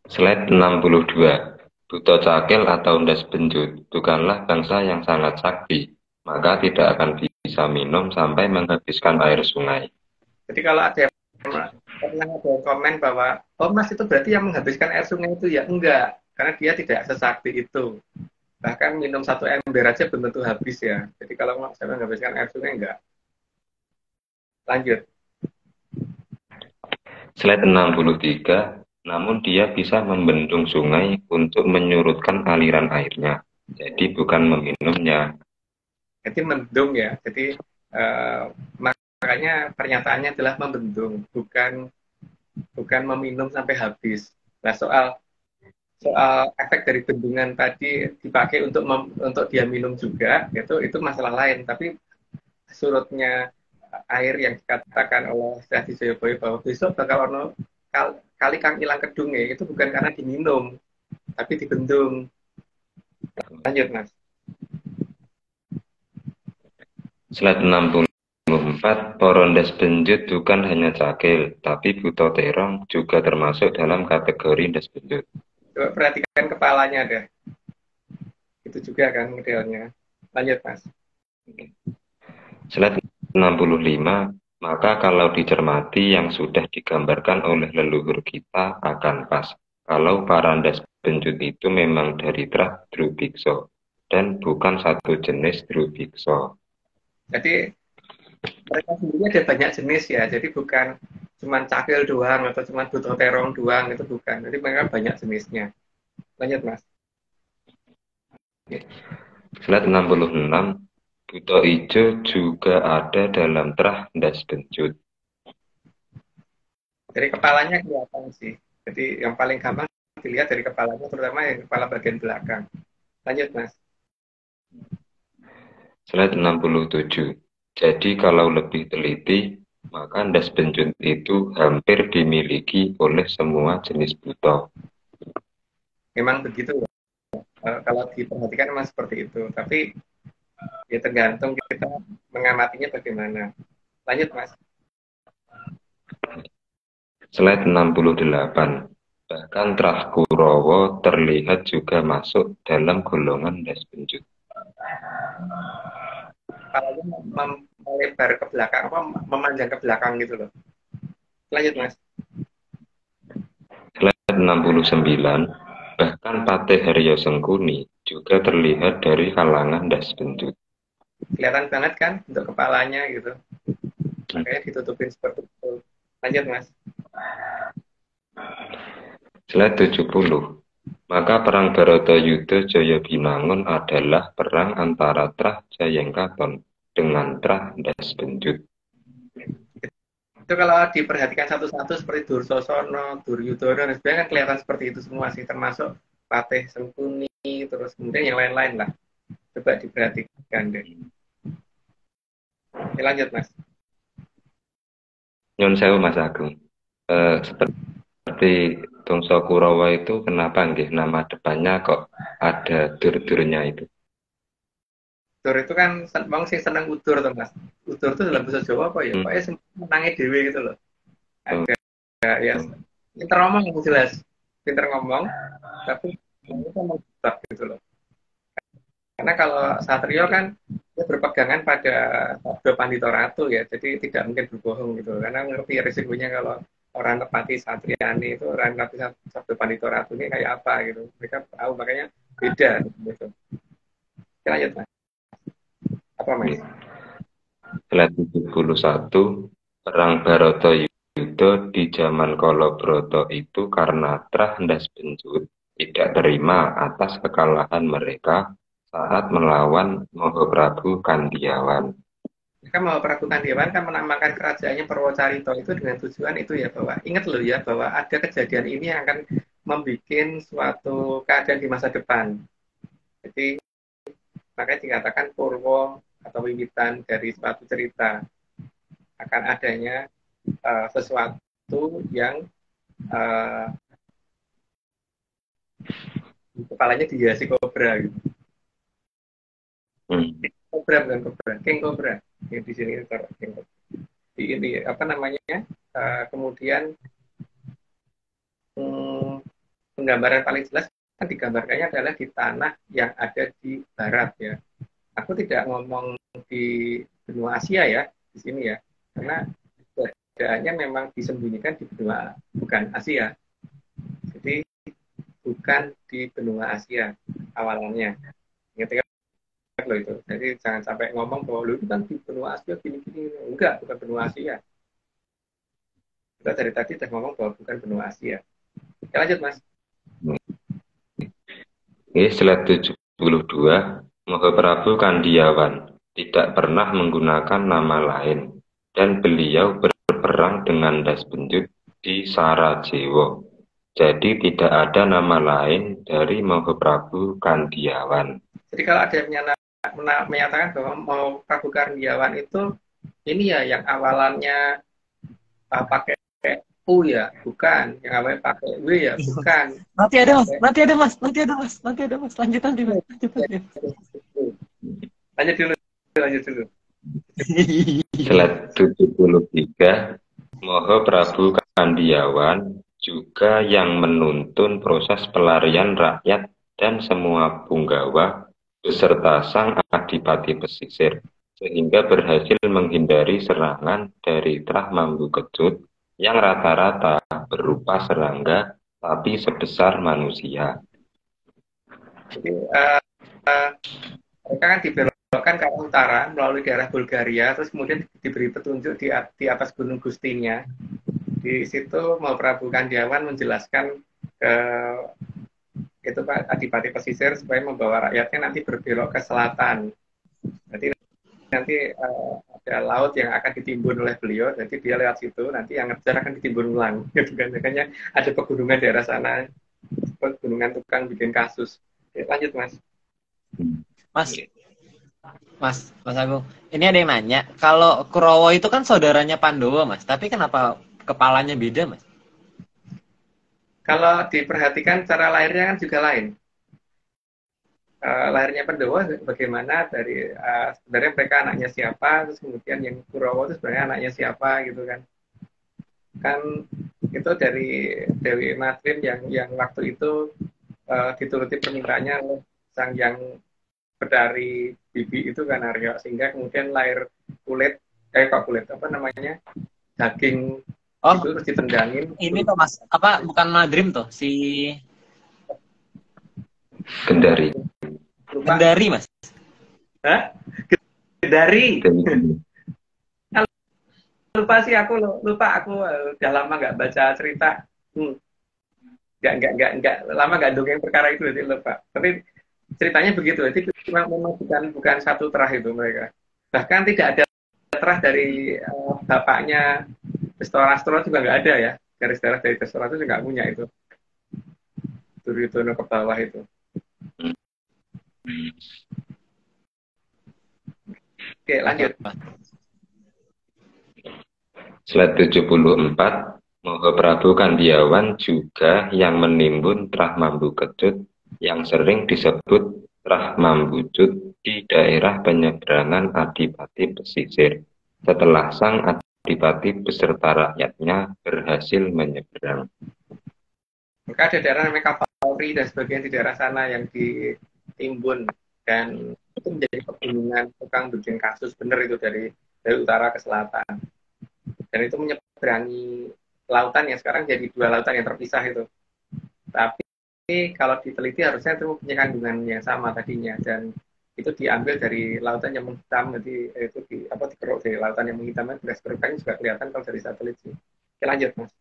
Slide 62. Buto Cakil atau Undas Benjut bukanlah bangsa yang sangat sakti, maka tidak akan bisa minum sampai menghabiskan air sungai.
Jadi kalau ada pernah ada komen bahwa oh Mas itu berarti yang menghabiskan air sungai itu ya enggak, karena dia tidak sesakti itu. Bahkan minum 1 ember aja belum tentu habis ya. Jadi kalau saya menghabiskan air sungai enggak. Lanjut.
Slide 63. Namun dia bisa membendung sungai untuk menyurutkan aliran airnya. Jadi bukan meminumnya.
Jadi mendung ya. Jadi makanya pernyataannya adalah membendung, bukan meminum sampai habis. Nah soal efek dari bendungan tadi dipakai untuk dia minum juga, itu masalah lain. Tapi surutnya air yang dikatakan oleh Sri Joyoboyo bahwa besok bakal ono kali kang ilang kedunge itu bukan karena diminum, tapi dibendung. Lanjut Mas.
Slide 64, Porondas Benjut bukan hanya cakil, tapi Buto Terong juga termasuk dalam kategori Das Benjut.
Coba perhatikan kepalanya deh. Itu juga kan modelnya. Lanjut Mas.
Slide 65, maka kalau dicermati yang sudah digambarkan oleh leluhur kita akan pas. Kalau Parandas Benjut itu memang dari trah Drubikso dan bukan satu jenis Drubikso.
Jadi mereka sendiri ada banyak jenis ya. Jadi bukan cuma cakil doang atau cuma Buto Terong doang, itu bukan. Jadi mereka banyak jenisnya. Lanjut Mas.
Slide 66, Buto Ijo juga ada dalam trah Das Benjut.
Dari kepalanya kelihatan sih. Jadi yang paling gampang dilihat dari kepalanya, terutama yang kepala bagian belakang. Lanjut Mas.
Slide 67. Jadi kalau lebih teliti, maka Das Benjut itu hampir dimiliki oleh semua jenis buto.
Memang begitu ya. Kalau diperhatikan memang seperti itu. Tapi ya tergantung kita mengamatinya bagaimana. Lanjut Mas.
Slide 68. Bahkan trah Kurowo terlihat juga masuk dalam golongan Das Benjut.
Kepalanya melebar ke belakang, memanjang ke belakang gitu loh. Lanjut Mas.
Slide 69. Bahkan Patih Haryo Sengkuni juga terlihat dari kalangan Das Benjut.
Kelihatan banget kan untuk kepalanya gitu. Makanya ditutupin seperti itu. Lanjut Mas.
Slide 70. Maka perang Baratayuda Jaya Binangun adalah perang antara trah Jayengkaton dengan trah Das Benjut.
Itu kalau diperhatikan satu-satu seperti Dursosono, Duryudono, dan sebagainya kan kelihatan seperti itu semua sih, termasuk Patih Sengkuni, terus kemudian yang lain-lain lah. Coba diperhatikan deh. Oke, lanjut Mas.
Nyun sewu Mas Agung. Seperti Tungso Kurawa itu kenapa nggih nama depannya kok ada dur-durnya itu?
Udur itu kan bang sing seneng udur tuh Mas. Udur itu dalam bahasa Jawa apa ya? Pokoknya menangnya dewe gitu loh. Ada ya pinter ngomong yang jelas. Pinter ngomong tapi itu menjebak gitu loh. Karena kalau Satrio kan dia berpegangan pada Sabdo Pandito Ratu ya, jadi tidak mungkin berbohong gitu. Karena ngerti risikonya kalau orang nepati Satriani itu, orang nepati Sabdo Pandito Ratu ini kayak apa gitu. Mereka tahu, makanya beda gitu. Kita lanjut Mas. Apa Mas?
Slide 71, Perang Bharatayuddha di zaman Kalabhrata itu karena Trah Ndas Benjut tidak terima atas kekalahan mereka saat melawan Mahaprabu Kandiyawan.
Mereka Mahaprabu Kandiyawan kan menamakan kerajaannya Purwocarito itu dengan tujuan itu ya, bahwa ingat loh ya, bahwa ada kejadian ini yang akan membuat suatu keadaan di masa depan. Jadi makanya dikatakan Purwo atau wiwitan dari suatu cerita, akan adanya sesuatu yang kepalanya dihiasi kobra gitu. Kobra bukan kobra, king kobra yang di sini king kobra. Ini apa namanya? Kemudian penggambaran paling jelas kan digambarkannya adalah di tanah yang ada di barat ya. Aku tidak ngomong di benua Asia ya di sini ya, karena keadaannya memang disembunyikan di benua bukan Asia. Jadi bukan di benua Asia awalannya. Ingat loh itu. Jadi jangan sampai ngomong bahwa lu itu kan di benua Asia gini-gini. Enggak, bukan benua Asia. Kita dari tadi sudah ngomong bahwa bukan benua Asia. Oke, lanjut Mas.
Ini slide 72, Mahaprabu Kandiyawan tidak pernah menggunakan nama lain dan beliau berperang dengan Das Benjut di Sarajevo. Jadi tidak ada nama lain dari Mahaprabu Kandiyawan.
Jadi kalau ada yang menyatakan bahwa Mahaprabu Kandiyawan itu ini ya yang awalannya pakai U ya, bukan. Yang awalnya pakai W ya, bukan.
Nanti ada Mas. Lanjut. Lanjut dulu.
Slide 73, Mahaprabu Kandiyawan juga yang menuntun proses pelarian rakyat dan semua punggawa beserta sang adipati pesisir, sehingga berhasil menghindari serangan dari Trah Mambukecut yang rata-rata berupa serangga tapi sebesar manusia.
Jadi mereka kan dibelokkan ke utara melalui daerah Bulgaria, terus kemudian diberi petunjuk di atas Gunung Gustinya. Di situ Mahaprabu Kandiyawan menjelaskan ke itu Pak Adipati Pesisir supaya membawa rakyatnya nanti berbelok ke selatan. Jadi nanti ada laut yang akan ditimbun oleh beliau, nanti dia lewat situ, nanti yang ngejar akan ditimbun ulang. Gitu kan. Makanya ada pegunungan daerah sana, pegunungan tukang bikin kasus. Oke, lanjut Mas.
Mas Agung. Ini ada yang nanya, kalau Kurawa itu kan saudaranya Pandowo Mas, tapi kenapa kepalanya beda Mas?
Kalau diperhatikan cara lahirnya kan juga lain. Lahirnya Pandowo bagaimana dari sebenarnya mereka anaknya siapa, terus kemudian yang Kurawa itu sebenarnya anaknya siapa gitu kan. Kan itu dari Dewi Madrim yang waktu itu dituruti permintaannya oleh sang yang Bedari Bibi itu kan Aryo, sehingga kemudian lahir daging itu terus ditendangin.
Ini tuh Mas, apa bukan Madrim tuh si
Gendari.
Gendari Mas.
Hah? Gendari. Lupa aku udah lama nggak baca cerita. Nggak lama nggak dongeng perkara itu, jadi lupa. Tapi ceritanya begitu, jadi memang bukan satu terah itu mereka. Bahkan tidak ada terah dari bapaknya Dhestara juga nggak ada ya. Garis darah dari Dhestara itu nggak punya itu. Duryudana ke bawah itu. Oke, lanjut.
Slide 74, Mahaprabu Kandiawan juga yang menimbun Trah Mambu Kecut yang sering disebut Trah Mambucut di daerah penyeberangan Adipati Pesisir setelah sang Adipati beserta rakyatnya berhasil menyeberang.
Maka ada daerah namanya Kapauri dan sebagainya di daerah sana yang ditimbun dan itu menjadi pegunungan tukang bikin kasus bener itu dari utara ke selatan. Dan itu menyeberangi lautan yang sekarang jadi 2 lautan yang terpisah itu. Tapi kalau diteliti harusnya itu punya kandungan yang sama tadinya dan itu diambil dari lautan yang menghitam, jadi itu dikeruk dari lautan yang menghitam, bekas kerukannya juga kelihatan kalau dari satelit sih. Oke, lanjut Mas.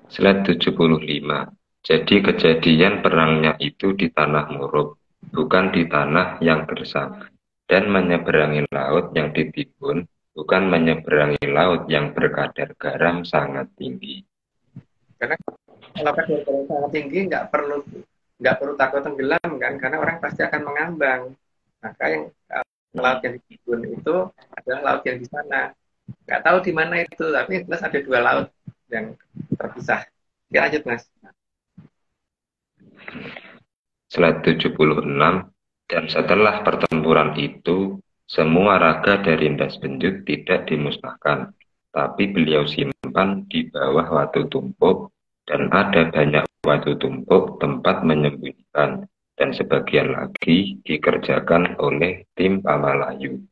Slide 75. Jadi kejadian perangnya itu di tanah muruk, bukan di tanah yang gersang, dan menyeberangi laut yang ditimbun, bukan menyeberangi laut yang berkadar garam sangat tinggi.
Karena kalau kadar garam sangat tinggi nggak perlu takut tenggelam kan, karena orang pasti akan mengambang. Maka yang laut yang ditimbun itu adalah laut yang di sana. Nggak tahu di mana itu, tapi jelas ada 2 laut yang terpisah. Oke, lanjut Mas.
Slide 76. Dan setelah pertempuran itu, semua raga dari Ndas Benjut tidak dimusnahkan, tapi beliau simpan di bawah Watu Tumpuk, dan ada banyak Watu Tumpuk tempat menyembunyikan, dan sebagian lagi dikerjakan oleh tim Pamalayu.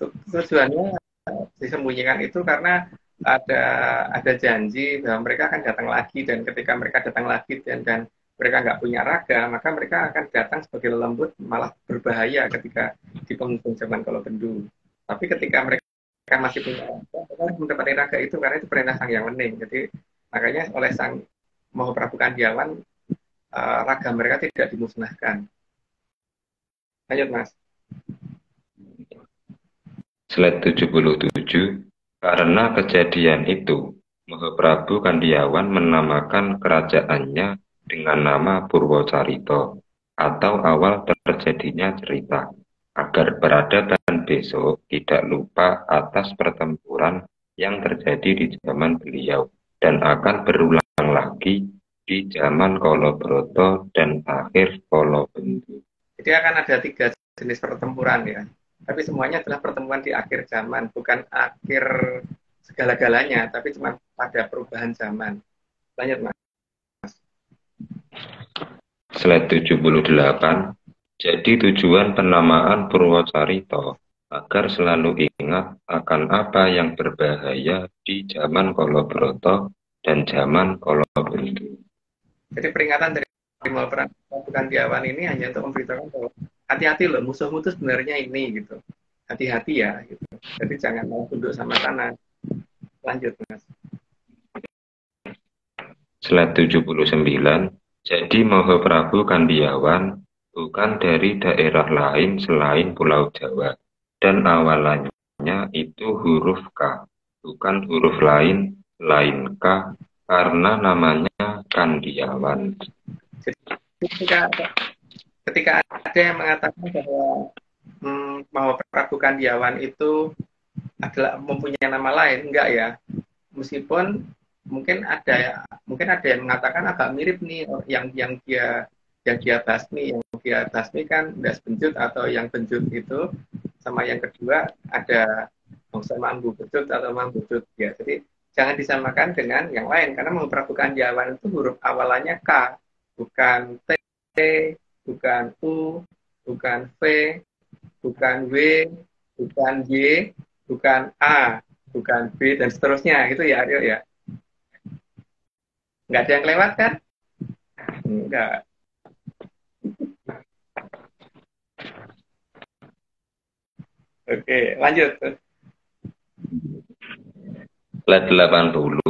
Tujuannya disembunyikan itu karena ada janji bahwa mereka akan datang lagi, dan ketika mereka datang lagi dan mereka nggak punya raga, maka mereka akan datang sebagai lembut, malah berbahaya ketika di penghujung zaman Kolobendu. Tapi ketika mereka masih punya raga, mereka harus mendapatkan raga itu karena itu perintah Sang Hyang Wening. Jadi makanya oleh Sang Mahaprabu Kandiawan raga mereka tidak dimusnahkan. Lanjut Mas.
Slide 77. Karena kejadian itu, Mahaprabu Kandiawan menamakan kerajaannya dengan nama Purwocarito atau awal terjadinya cerita, agar peradaban besok tidak lupa atas pertempuran yang terjadi di zaman beliau dan akan berulang lagi di zaman Kolobroto dan akhir Kolobendu.
Jadi akan ada 3 jenis pertempuran ya. Tapi semuanya adalah pertemuan di akhir zaman, bukan akhir segala-galanya, tapi cuma pada perubahan zaman. Lanjut Mas.
Slide 78. Jadi tujuan penamaan Purwocarito agar selalu ingat akan apa yang berbahaya di zaman Kolobroto dan zaman Kolobendu.
Jadi peringatan dari Mahaprabu Kandiawan ini hanya untuk memberitakan bahwa hati-hati loh, musuhmu itu sebenarnya ini gitu. Hati-hati ya gitu. Jadi jangan mau tunduk sama sana. Lanjut Mas.
Slide 79. Jadi Mahaprabu Kandiawan bukan dari daerah lain selain Pulau Jawa, dan awalannya itu huruf K, bukan huruf lain K, karena namanya Kandiawan.
Ketika ada yang mengatakan bahwa Mahaprabu Kandiawan itu adalah mempunyai nama lain, enggak ya. Meskipun mungkin ada yang mengatakan agak mirip nih yang dia basmi kan Ndas Benjut atau yang Benjut itu, sama yang kedua ada bangsa Mambu Benjut atau Mambu Benjut ya. Jadi jangan disamakan dengan yang lain karena Mahaprabu Kandiawan itu huruf awalannya K, bukan T, bukan U, bukan V, bukan W, bukan Y, bukan A, bukan B dan seterusnya gitu ya Aryo ya. Nggak ada yang lewat kan? Enggak. Oke, lanjut.
Slide 80.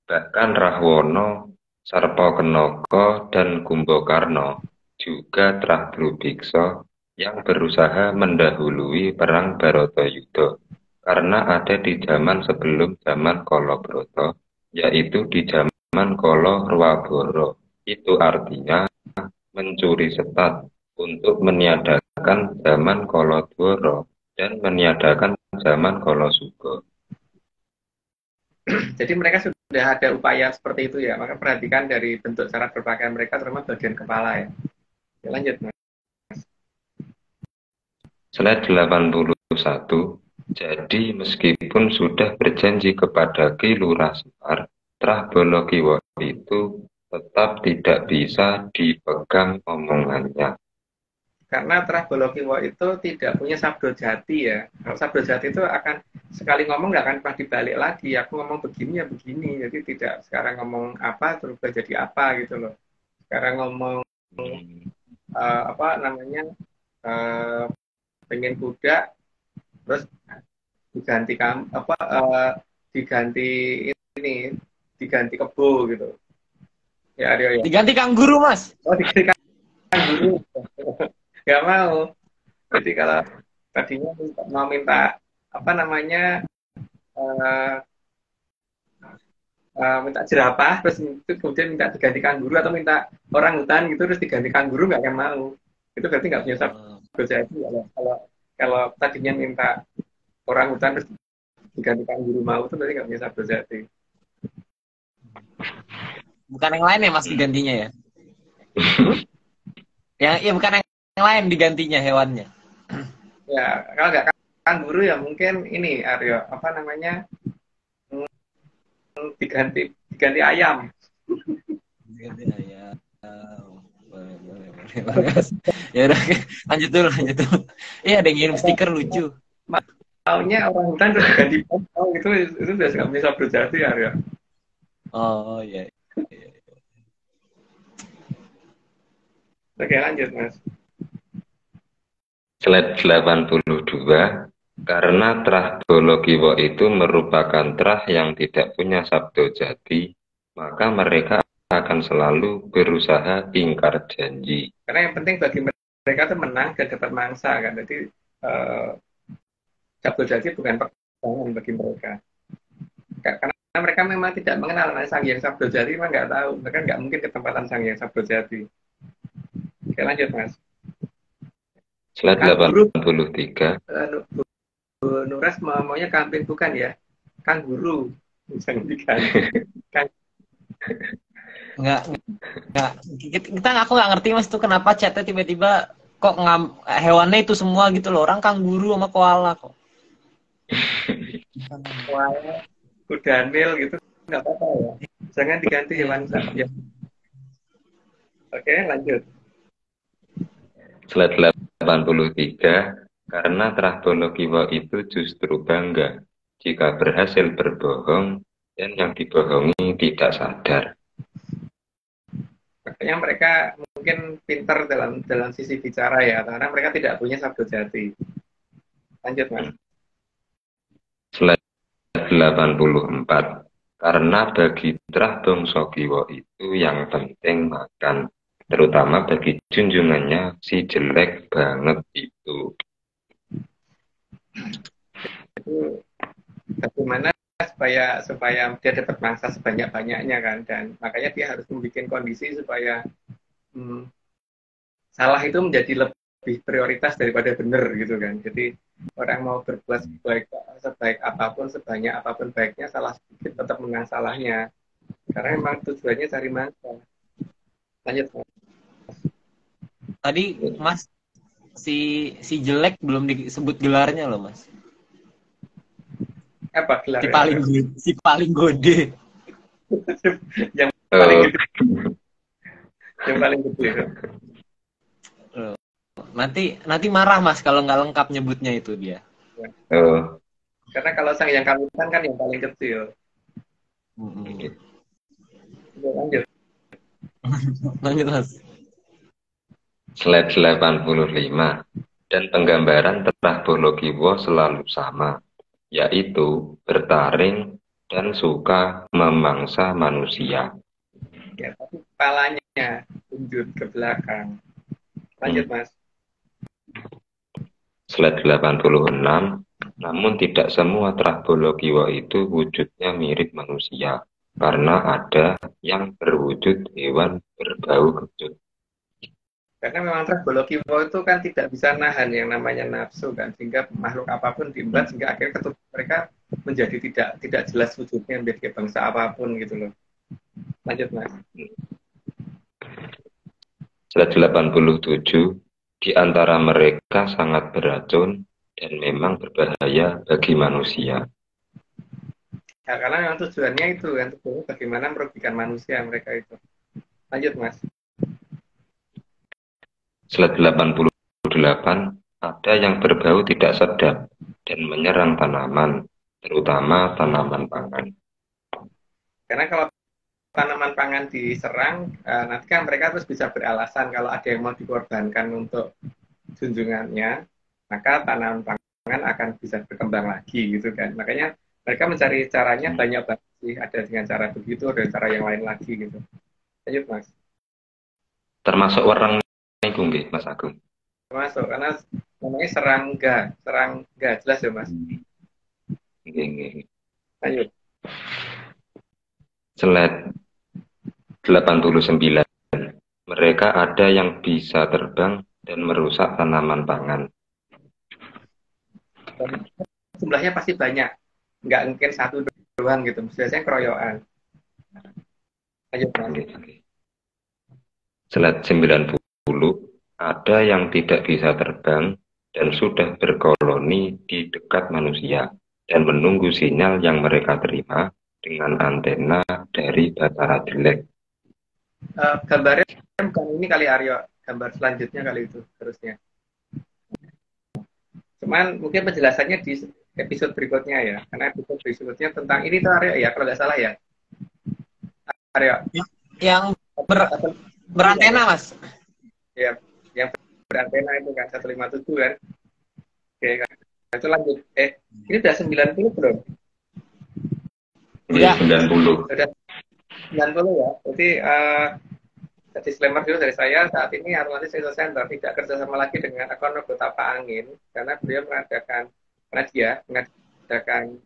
Bahkan Rahwono, Sarpakenaka, dan Kumbakarna juga Trah Drubiksa yang berusaha mendahului perang Baratayuda karena ada di zaman sebelum zaman Kolobroto, yaitu di zaman Kolo Rwaboro. Itu artinya mencuri setat untuk meniadakan zaman Kolodworo dan meniadakan zaman Kolosugo.
Jadi mereka sudah ada upaya seperti itu ya. Maka perhatikan dari bentuk cara berpakaian mereka, terutama bagian kepala ya. Ya, lanjut, Mas.
Slide 81. Jadi meskipun sudah berjanji kepada Ki Lurah Semar, Trah Bolokiwo itu tetap tidak bisa dipegang omongannya.
Karena Trah Bolokiwo itu tidak punya sabdo jati ya. Kalau sabdo jati itu akan sekali ngomong nggak akan pernah dibalik lagi. Aku ngomong begini ya begini. Jadi tidak sekarang ngomong apa terus jadi apa gitu loh. Sekarang ngomong apa namanya pengen kuda terus diganti diganti ini diganti kebo gitu. Ya Aryo ya.
Diganti kangguru, Mas.
Oh diganti kangguru. Gak mau. Jadi kalau tadinya mau minta apa namanya minta jerapah terus kemudian minta digantikan guru atau minta orang hutan gitu terus digantikan guru nggak akan mau, itu berarti nggak punya sabdo jati. Kalau tadinya minta orang hutan terus digantikan guru mau itu berarti nggak punya sabdo jati.
Bukan yang lain ya Mas digantinya ya? Ya bukan yang lain digantinya hewannya.
Ya kalau nggak kanguru ya mungkin ini Aryo apa namanya diganti ayam.
Diganti ayam. Boleh. Ya udah, lanjut dulu. Iya, ada yang ngirim stiker lucu.
Maunya orang hutan terus ganti pom itu sudah nggak bisa sabdo jati ya.
Oh iya.
Oke lanjut Mas.
Slide 82. Karena Trah Bolokiwo itu merupakan trah yang tidak punya sabdo jati, maka mereka akan selalu berusaha ingkar janji.
Karena yang penting bagi mereka itu menang dan dapat mangsa kan. Jadi sabdo jati bukan perjuangan bagi mereka. Karena mereka memang tidak mengenal Sang Hyang Sabdo Jati, memang nggak tahu. Mereka nggak mungkin ke tempatan Sang Hyang Sabdo Jati. Oke lanjut Mas.
Slide 83.
Bu Nuras maunya kambing bukan ya? Kanguru. Jangan diganti.
Enggak. Aku nggak ngerti Mas tuh kenapa chatnya tiba-tiba kok hewannya itu semua gitu loh. Orang kanguru sama koala kok.
Koala, kudanil gitu nggak apa-apa ya. Jangan diganti hewan ya. Oke lanjut.
Slide 83. Karena Trah Bolokiwo itu justru bangga jika berhasil berbohong dan yang dibohongi tidak sadar.
Makanya mereka mungkin pintar dalam sisi bicara ya, karena mereka tidak punya sabdo jati. Lanjut Mas.
Slide 84. Karena bagi Trah Bongso Kiwo itu yang penting makan, terutama bagi junjungannya si jelek banget itu.
Itu bagaimana supaya dia dapat mangsa sebanyak-banyaknya kan, dan makanya dia harus membuat kondisi supaya salah itu menjadi lebih prioritas daripada benar gitu kan. Jadi orang mau berbuat sebaik apapun, sebanyak apapun baiknya, salah sedikit tetap menang salahnya, karena memang tujuannya cari mangsa. Lanjut Mas.
Tadi Mas si jelek belum disebut gelarnya loh Mas.
Apa gelar?
Si paling gede.
Yang paling gede. Yang paling gede.
Nanti marah Mas kalau nggak lengkap nyebutnya itu dia.
Karena kalau Sang Hyang Kawitan kan yang paling kecil. Lanjut.
Lanjut Mas.
Slide 85. Dan penggambaran Trah Bolokiwo selalu sama, yaitu bertaring dan suka memangsa manusia.
Ya, tapi kepalanya tunjuk ke belakang. Lanjut Mas.
Slide 86. Namun tidak semua Trabologiwa itu wujudnya mirip manusia, karena ada yang berwujud hewan berbau kecut.
Karena memang Trabologiwa itu kan tidak bisa nahan yang namanya nafsu kan, sehingga makhluk apapun diembat sehingga akhirnya ketubuh mereka menjadi tidak jelas wujudnya menjadi bangsa apapun gitu loh. Lanjut Mas.
Slide 87, di antara mereka sangat beracun dan memang berbahaya bagi manusia.
Ya, karena memang tujuannya itu kan, tujuannya bagaimana merugikan manusia mereka itu. Lanjut Mas.
Slide 88, ada yang berbau tidak sedap dan menyerang tanaman, terutama tanaman pangan.
Karena kalau tanaman pangan diserang, nanti kan mereka terus bisa beralasan kalau ada yang mau dikorbankan untuk junjungannya, maka tanaman pangan akan bisa berkembang lagi gitu kan. Makanya mereka mencari caranya banyak banget sih, ada dengan cara begitu, ada cara yang lain lagi gitu. Lanjut Mas.
Termasuk wereng niku nggih, Mas Agung.
Masuk, karena namanya serangga, jelas ya Mas.
Nggih.
Lanjut.
Slide 89. Mereka ada yang bisa terbang dan merusak tanaman pangan.
Dan jumlahnya pasti banyak, nggak mungkin satu doang gitu, biasanya keroyokan. Lanjut Mas.
Slide 90. Ada yang tidak bisa terbang dan sudah berkoloni di dekat manusia dan menunggu sinyal yang mereka terima dengan antena dari Batara Jelek.
Gambarnya bukan ini kali Aryo, gambar selanjutnya kali itu terusnya. Cuman mungkin penjelasannya di episode berikutnya ya, karena episode berikutnya tentang ini tuh Aryo ya, kalau nggak salah ya. Aryo.
Yang berantena Mas.
Ya, yang berantena itu kan 157 kan. Oke kan. Nah, itu lanjut. Ini udah 90 belum?
Udah 90.
Udah 90 ya. Jadi disclaimer dulu dari saya, saat ini Atlantis Research Center tidak kerjasama lagi dengan akun Tapa Angin karena beliau mengadakan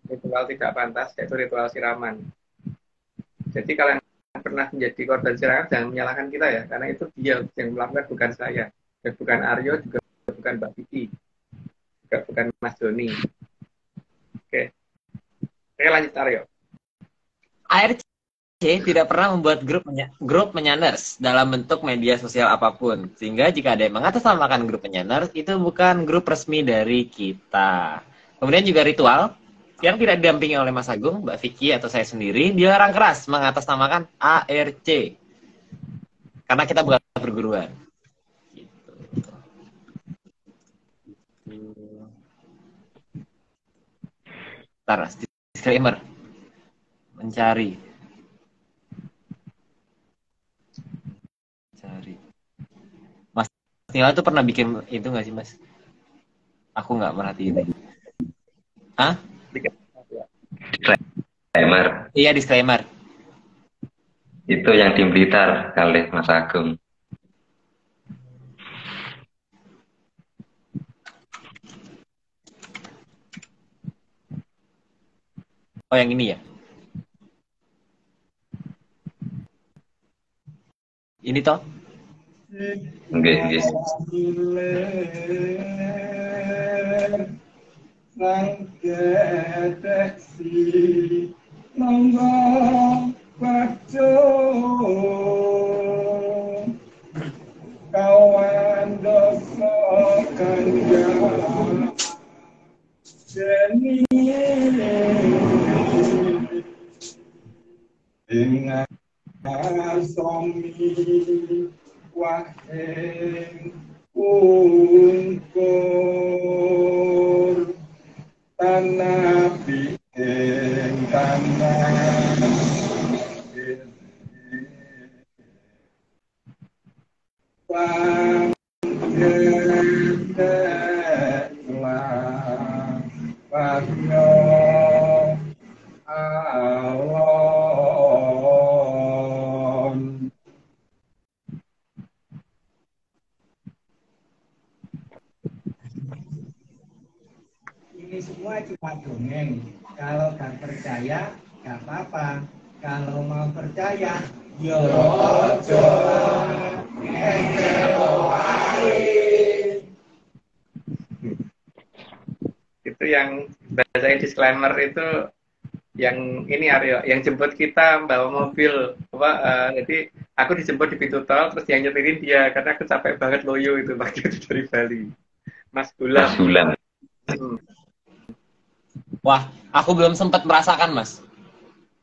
ritual tidak pantas, yaitu ritual siraman. Jadi kalian pernah menjadi korban siraman jangan menyalahkan kita ya, karena itu dia yang melakukan, bukan saya, dan bukan Aryo, juga bukan Mbak Vicky, juga bukan Mas Doni. Oke, lanjut Aryo.
ARC tidak pernah membuat grup menyanders dalam bentuk media sosial apapun. Sehingga jika ada yang mengatasnamakan grup menyanders, itu bukan grup resmi dari kita. Kemudian juga ritual yang tidak didampingi oleh Mas Agung, Mbak Vicky, atau saya sendiri, dilarang keras mengatasnamakan ARC. Karena kita bukan perguruan. Gitu. Ntar, disclaimer. Mencari. Mas Nila tuh pernah bikin itu nggak sih Mas? Aku nggak merhatiin. Hah?
Disclaimer.
Iya, disclaimer.
Itu yang di Blitar kali Mas Agung.
Oh, yang ini ya? Ini toh?
Nggih.
Sang deteksi monggo baca kawan dosa kanja jeni dengan somi waheng unkur tanah bikin tanah panggilan pagno alon. Ini semua Kalau nggak percaya, nggak apa-apa. Kalau mau percaya, yo ojo.
Itu yang bacain disclaimer itu yang ini Aryo, yang jemput kita bawa mobil apa jadi aku dijemput di pintu tol terus yang nyetirin dia karena aku capek banget loyo itu pagi itu dari Bali. Mas Gulam.
Wah, aku belum sempat merasakan, Mas.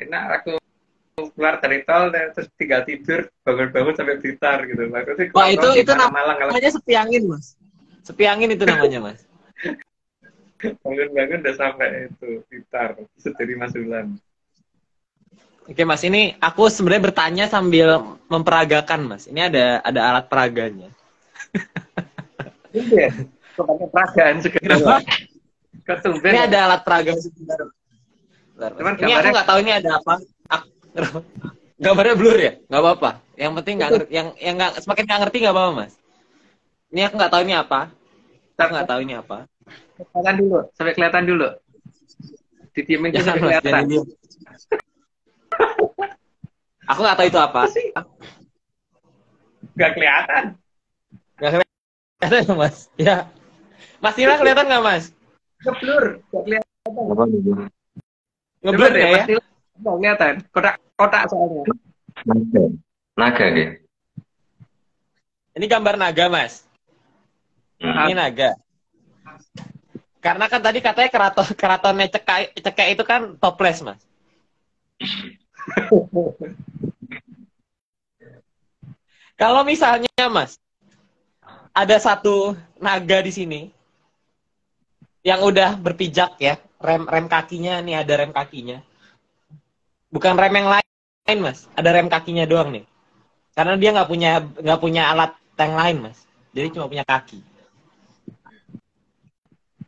Karena aku keluar dari tol terus tinggal tidur bangun-bangun sampai Blitar gitu. Maksudnya
Wah, itu
Malang kalau
namanya sepi angin, Mas. Sepi angin itu namanya, Mas.
bangun-bangun udah sampai itu Blitar, dari Mas Gulam.
Oke, Mas, ini aku sebenarnya bertanya sambil memperagakan, Mas. Ini ada alat peraganya.
Iya, pakai peragaan segala.
Ini ada alat peraga sebentar.
Cuman
Ini aku nggak tahu ini ada apa. Gambarnya blur ya? Nggak apa-apa. Yang penting nggak ngerti. Yang nggak semakin nggak ngerti nggak apa-apa, Mas. Ini aku nggak tahu ini apa. Aku nggak tahu ini apa.
Kelihatan dulu, sampai kelihatan dulu. Didiemin tuh sampai kelihatan.
Aku nggak tahu itu apa.
Nggak kelihatan.
Nggak kelihatan, Mas. Ya. Mas Nila kelihatan nggak, Mas?
Ngeblur, nggak kelihatan.
Ngeblur ya?
Nggak kelihatan. Kotak soalnya.
Naga ya?
Ini gambar naga, Mas. Ini naga. Karena kan tadi katanya keratonnya cekek itu kan toples, Mas. Kalau misalnya, Mas, ada satu naga di sini yang udah berpijak ya, rem kakinya nih, ada rem kakinya. Bukan rem yang lain, Mas. Ada rem kakinya doang nih. Karena dia nggak punya alat yang lain, Mas. Jadi cuma punya kaki.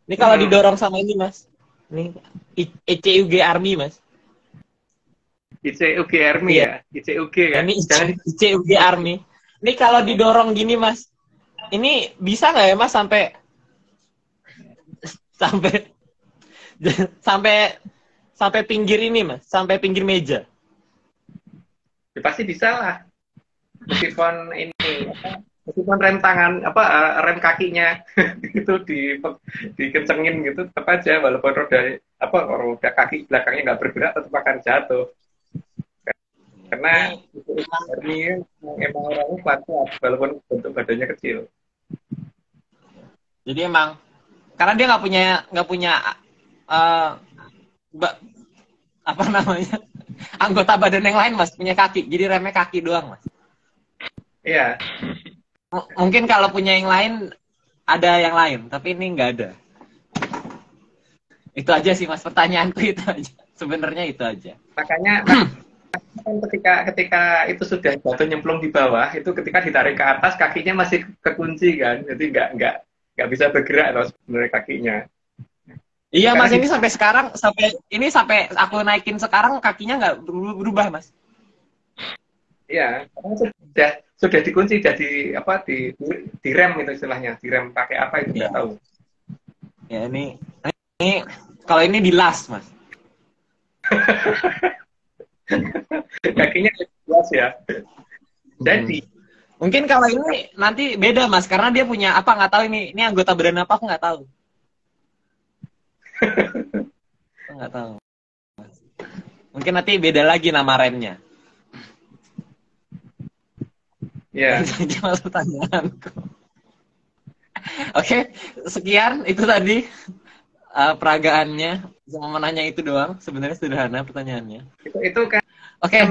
Ini kalau didorong sama ini, Mas. Ini ICUG Army, Mas.
ICUG Army ya? ICUG kan?
Ini ICUG Army. Ini kalau didorong gini, Mas. Ini bisa nggak ya, Mas, sampai pinggir ini, Mas, sampai pinggir meja?
Ya, pasti bisa lah. Meskipun rem tangan rem kakinya itu dikencengin gitu tetap aja walaupun roda kaki belakangnya nggak bergerak tetap akan jatuh. Karena ini emang orangnya kuat walaupun bentuk badannya kecil.
Jadi emang karena dia nggak punya apa namanya anggota badan yang lain, Mas, punya kaki, jadi remnya kaki doang, Mas.
Iya.
Mungkin kalau punya yang lain ada yang lain, tapi ini nggak ada. Itu aja sih, Mas, pertanyaanku itu aja. Sebenarnya itu aja.
Makanya kan ketika itu sudah jatuh nyemplung di bawah, itu ketika ditarik ke atas kakinya masih kekunci kan, jadi nggak bisa bergerak loh sebenarnya kakinya.
Iya, Mas, ini sampai sekarang sampai aku naikin sekarang kakinya nggak berubah, Mas.
Iya, karena sudah dikunci, jadi di rem itu istilahnya, di rem pakai apa itu nggak tahu.
Ya ini kalau ini dilas, Mas.
Kakinya luas ya. Jadi
mungkin kalau ini nanti beda, Mas, karena dia punya apa nggak tahu ini anggota badan apa aku nggak tahu. Nggak tahu. Mungkin nanti beda lagi nama remnya.
Ya.
Itu aja, Mas, pertanyaanku. Oke, sekian itu tadi peragaannya. Cuma menanya itu doang. Sebenarnya sederhana pertanyaannya.
Itu kan.
Oke.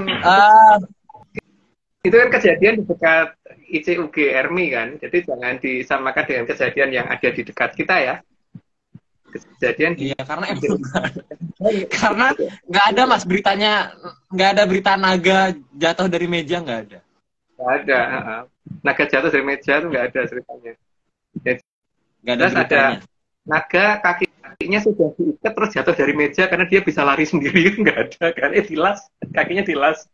Itu kan kejadian di dekat ICUG Army kan. Jadi jangan disamakan dengan kejadian yang ada di dekat kita ya. Kejadian
iya, karena karena nggak ada, Mas, beritanya, nggak ada berita naga jatuh dari meja, nggak ada.
Nggak ada. Naga jatuh dari meja itu nggak ada ceritanya.
Nggak ada beritanya.
Naga kakinya sudah diikat terus jatuh dari meja karena dia bisa lari sendiri, nggak ada kan? Dilas, kakinya dilas.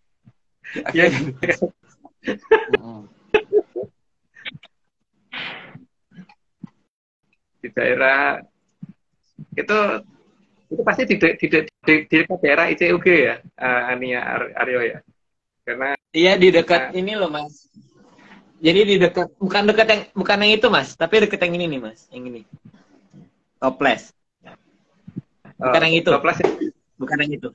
Ya. Di daerah itu Itu pasti di dekat daerah ICUG ya, Ania Aryo ya. Karena
Iya di dekat ini loh Mas. Jadi di dekat bukan yang itu Mas, tapi dekat yang ini nih Mas, yang ini. Toples. Bukan yang itu.
Toples
Bukan yang itu.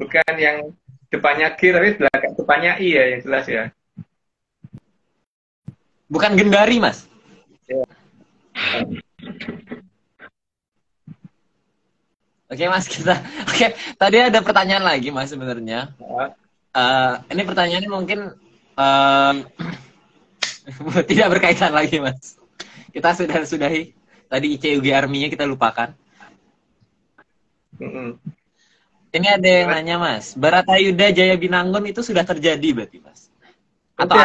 bukan yang depannya G tapi belakang depannya I ya, yang jelas ya.
Bukan Gendari Mas.
Ya.
Oke Mas kita. Oke, tadi ada pertanyaan lagi Mas sebenarnya. Ini pertanyaannya mungkin tidak berkaitan lagi Mas. Kita sudahi. Tadi ICUG Army-nya kita lupakan. Ini ada yang nanya Mas, Baratayuda Jaya Binangun itu sudah terjadi berarti Mas? Atau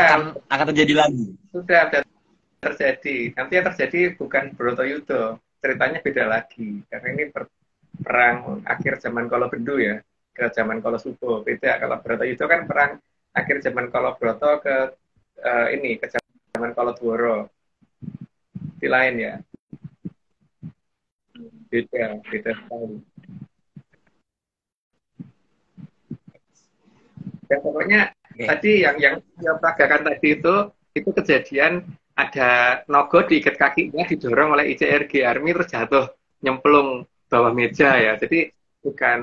akan terjadi lagi?
Sudah terjadi. Nanti yang terjadi bukan Bratayuda, ceritanya beda lagi. Karena ini perang akhir zaman Kalabendu ya, ke zaman Kalasuba. Beda, kalau Bratayuda kan perang akhir zaman Kalabroto ke zaman Kaladwara. Di lain ya. Beda sekali. Dan pokoknya tadi yang peragakan tadi itu kejadian ada nogo diikat kakinya didorong oleh ICRG Army terus jatuh nyemplung bawah meja ya. Jadi bukan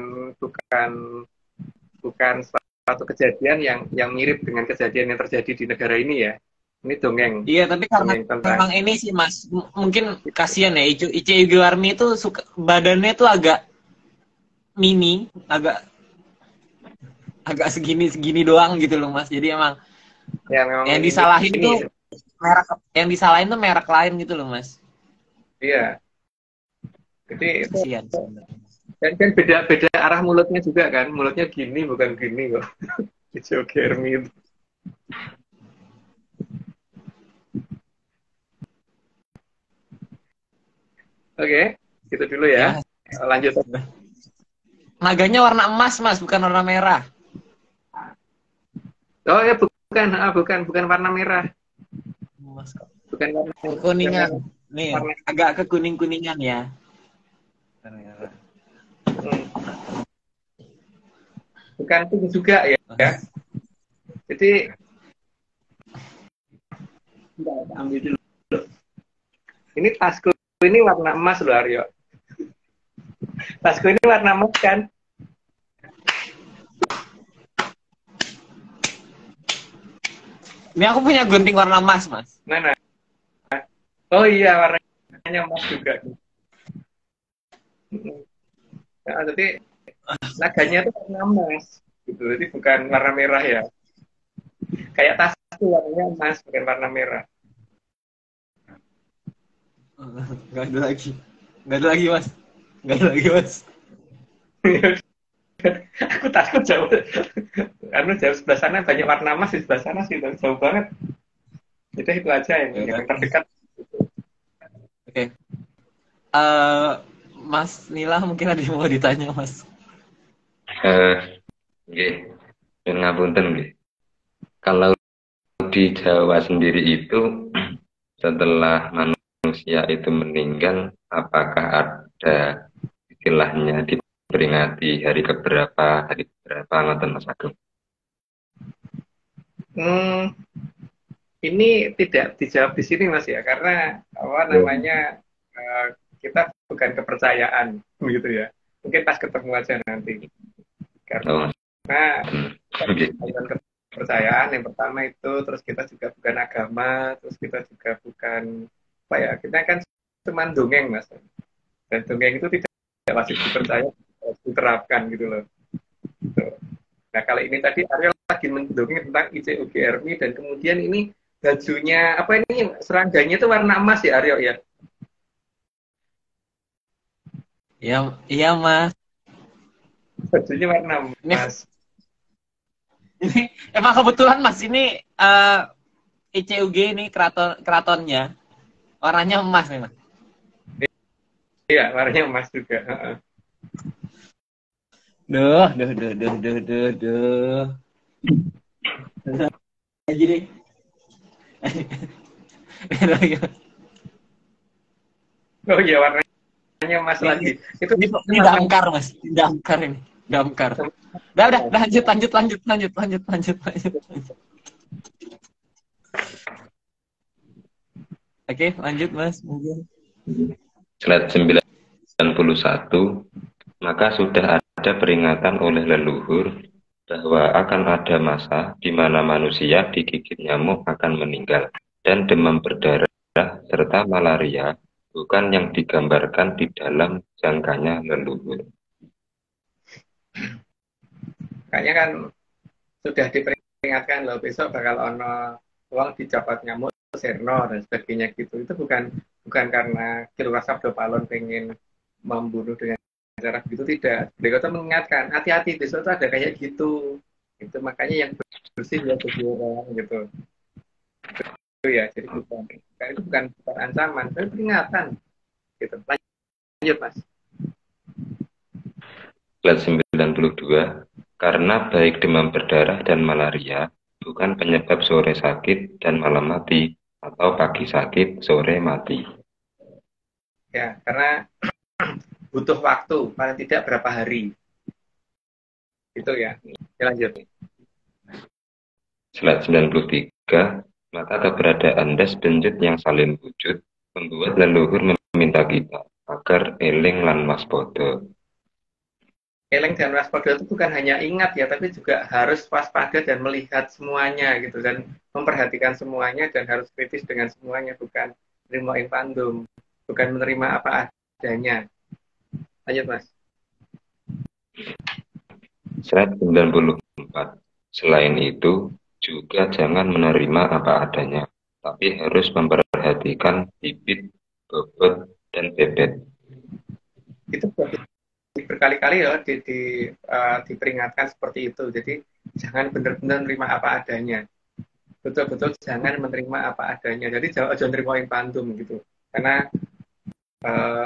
suatu kejadian yang mirip dengan kejadian yang terjadi di negara ini ya. Ini dongeng.
Iya, tapi karena memang ini sih Mas, mungkin kasihan ya ICRG Army itu badannya tuh agak mini, agak segini doang gitu loh Mas. Jadi emang yang disalahin tuh merek lain gitu loh Mas.
Iya. Jadi
kasihan.
Dan beda arah mulutnya juga kan. Mulutnya gini bukan gini kok. ICUG Army itu. Oke, gitu dulu ya. Lanjut.
Naganya warna emas Mas, bukan warna merah.
Oh ya bukan warna merah. Bukan warna
kuningan. Nih, agak ke kuning-kuningan ya.
Bukan pink juga ya. Jadi ambil dulu. Ini tasku ini warna emas loh Aryo. Tasku ini warna emas kan?
Ini aku punya gunting warna emas, Mas.
Mana? Oh iya, warnanya emas juga. Nah, jadi naganya itu warna emas, gitu. Jadi bukan warna merah ya. Kayak tas itu warnanya emas, bukan warna merah.
Gak ada lagi, Mas.
Aku takut jauh. Karena jauh sebelah sana banyak warna emas di sebelah sana sih, jauh banget. Jadi itu aja yang terdekat.
Oke. Mas Nila mungkin ada yang mau ditanya, Mas.
Nggih. Ngapunten nggih. Kalau di Jawa sendiri itu setelah manusia itu meninggal, apakah ada istilahnya diperingati hari keberapa ngoten Mas Agung?
Ini tidak dijawab di sini Mas ya, karena namanya kita bukan kepercayaan begitu ya. Mungkin pas ketemu aja nanti. Karena kepercayaan yang pertama itu, terus kita juga bukan agama, terus kita juga bukan apa ya, kita kan cuma dongeng Mas. Dan dongeng itu tidak wajib dipercaya, harus diterapkan gitu loh. Gitu. Nah kali ini tadi Ariel lagi mendongeng tentang ICUG Army dan kemudian ini bajunya apa ini serangganya itu warna emas ya Aryo ya?
Iya Mas.
Bajunya warna emas.
Ini emang kebetulan Mas ini ICUG ini keratonnya warnanya emas memang.
Iya warnanya emas juga.
Duh. Aja deh.
Oh iya, warnanya emas lagi. Itu
Ini damkar mas, damkar ini, damkar. Udah, lanjut. Oke, lanjut mas, mungkin.
Slide 91, maka sudah ada peringatan oleh leluhur bahwa akan ada masa di mana manusia digigit nyamuk akan meninggal, dan demam berdarah serta malaria bukan yang digambarkan di dalam jangkanya leluhur.
kayaknya kan sudah diperingatkan loh, besok bakal ono uang dicopot nyamuk, serno dan sebagainya gitu. Itu bukan karena Kilurah Sabdopalon pengen membunuh dengan cara begitu, tidak. Beliau tuh mengingatkan, hati-hati besok tuh ada kayak gitu. Itu makanya yang bersih ya bagi orang gitu. Itu ya, jadi itu bukan ancaman, tapi peringatan gitu. Lanjut mas.
Slide 92, karena baik demam berdarah dan malaria bukan penyebab sore sakit dan malam mati, atau pagi sakit, sore mati.
Ya, karena butuh waktu, paling tidak berapa hari. Itu ya. Ya lanjut.
Slide 93, maka keberadaan das benjut yang saling wujud membuat leluhur meminta kita agar eling lan waspada.
Eling dan waspada itu bukan hanya ingat ya, tapi juga harus waspada dan melihat semuanya gitu, dan memperhatikan semuanya dan harus kritis dengan semuanya, bukan menerima infandum, bukan menerima apa adanya. Lanjut mas.
Slide 94, selain itu juga jangan menerima apa adanya, tapi harus memperhatikan bibit, bobot, dan bebet.
Itu berkali-kali ya diperingatkan seperti itu. Jadi jangan benar-benar menerima apa adanya. Betul-betul jangan menerima apa adanya. Jadi jangan menerima infandum gitu. Karena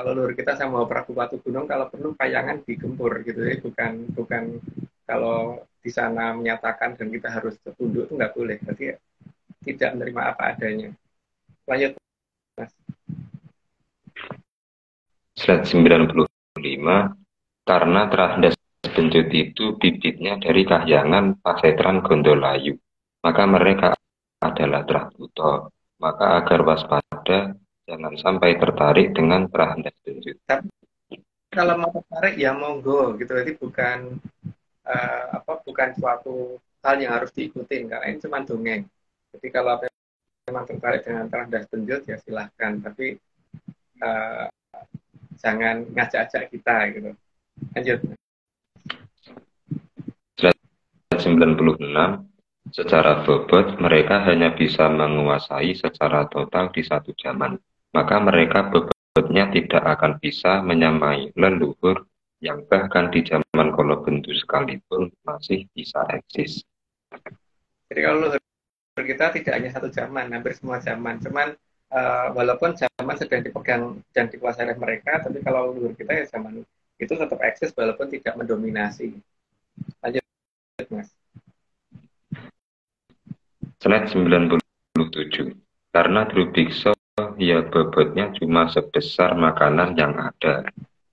leluhur kita sama Prabu Watu Gunung kalau perlu kayangan digempur gitu. Jadi bukan kalau di sana menyatakan dan kita harus tunduk itu nggak boleh. Berarti tidak menerima apa adanya. Lanjut mas.
Slide 95, karena Trahdas benjut itu bibitnya dari kahyangan Pasetran Gondolayu, maka mereka adalah Trahbuto. Maka agar waspada, jangan sampai tertarik dengan Trahdas benjut.
Tapi kalau mau tertarik ya monggo gitu. Jadi bukan bukan suatu hal yang harus diikutin, karena ini cuma dongeng. Jadi kalau memang tertarik dengan Trahdas benjut ya silahkan, tapi jangan ngajak-ajak kita gitu. Lanjut.
96, secara bobot mereka hanya bisa menguasai secara total di satu zaman, maka mereka bobotnya tidak akan bisa menyamai leluhur yang bahkan di zaman Kolobendu sekalipun masih bisa eksis.
Jadi kalau leluhur kita tidak hanya satu zaman, hampir semua zaman. Cuman walaupun zaman sedang dipegang dan dikuasai oleh mereka, tapi kalau leluhur kita ya zaman itu tetap eksis walaupun tidak mendominasi. Lanjut mas.
Slide 97, karena Drubiksa ya bobotnya cuma sebesar makanan yang ada,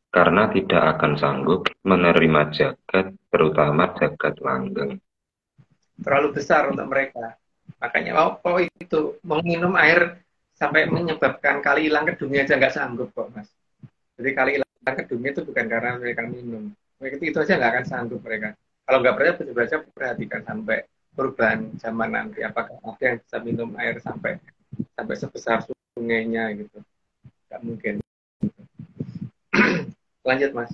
karena tidak akan sanggup menerima jagat, terutama jagat langgeng.
Terlalu besar untuk mereka. Makanya itu mau minum air sampai menyebabkan kali hilang kedungnya aja nggak sanggup kok mas. Jadi kali hilang kedungnya itu bukan karena mereka minum. Mereka itu aja nggak akan sanggup mereka. Kalau nggak percaya, baca perhatikan sampai perubahan zaman nanti. Apakah ada yang bisa minum air sampai sebesar sungainya gitu? Nggak mungkin. Lanjut mas.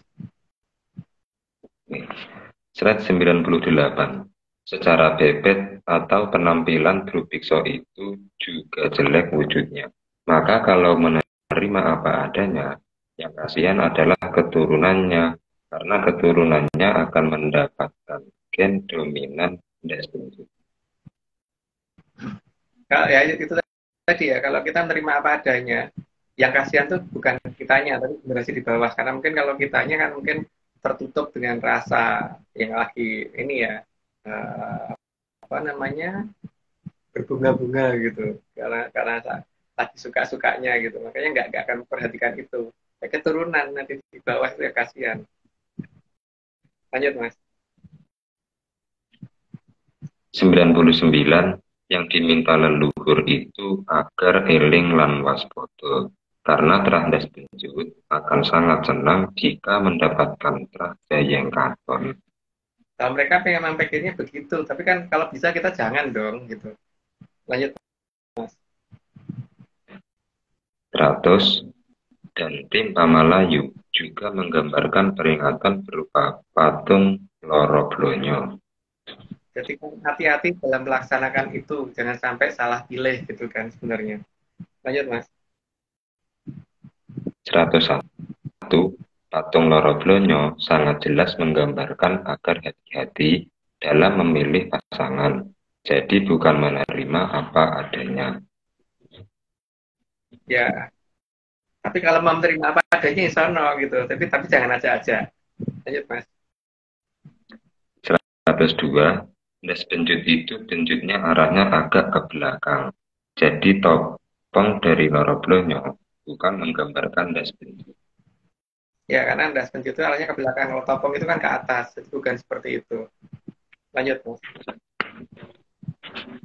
Slide 98. Secara bebet atau penampilan Drubiksa itu juga jelek wujudnya. Maka kalau menerima apa adanya, yang kasihan adalah keturunannya, karena keturunannya akan mendapatkan gen dominan das benjut.
Ya itu tadi ya, kalau kita menerima apa adanya, yang kasihan tuh bukan kitanya, tapi generasi di bawah. Karena mungkin kalau kitanya kan mungkin tertutup dengan rasa yang lagi ini ya, berbunga-bunga gitu, karena lagi suka-sukanya gitu, makanya nggak akan memperhatikan itu. Ya, keturunan nanti di bawah itu ya kasihan. Lanjut Mas.
99 yang diminta leluhur itu agar eling lan waspada, karena Trahdas Benjut akan sangat senang jika mendapatkan Trah Jayeng Katon.
Kalau mereka memang pengennya begitu, tapi kan kalau bisa kita jangan dong gitu. Lanjut Mas.
100 dan tim Pamalayu juga menggambarkan peringatan berupa patung Loro Blonyo.
Jadi kan hati-hati dalam melaksanakan itu, jangan sampai salah pilih gitu kan sebenarnya. Lanjut Mas.
101 patung Loro Blonyo sangat jelas menggambarkan agar hati-hati dalam memilih pasangan. Jadi bukan menerima apa adanya.
Ya, tapi kalau mau menerima apa adanya sono gitu, tapi jangan aja-aja. Lanjut Mas.
102 das benjut itu benjutnya arahnya agak ke belakang. Jadi topeng dari Loro Blonyo bukan menggambarkan das benjut.
Ya, karena das benjut itu arahnya ke belakang, kalau topong itu kan ke atas, jadi bukan seperti itu. Lanjut Mas.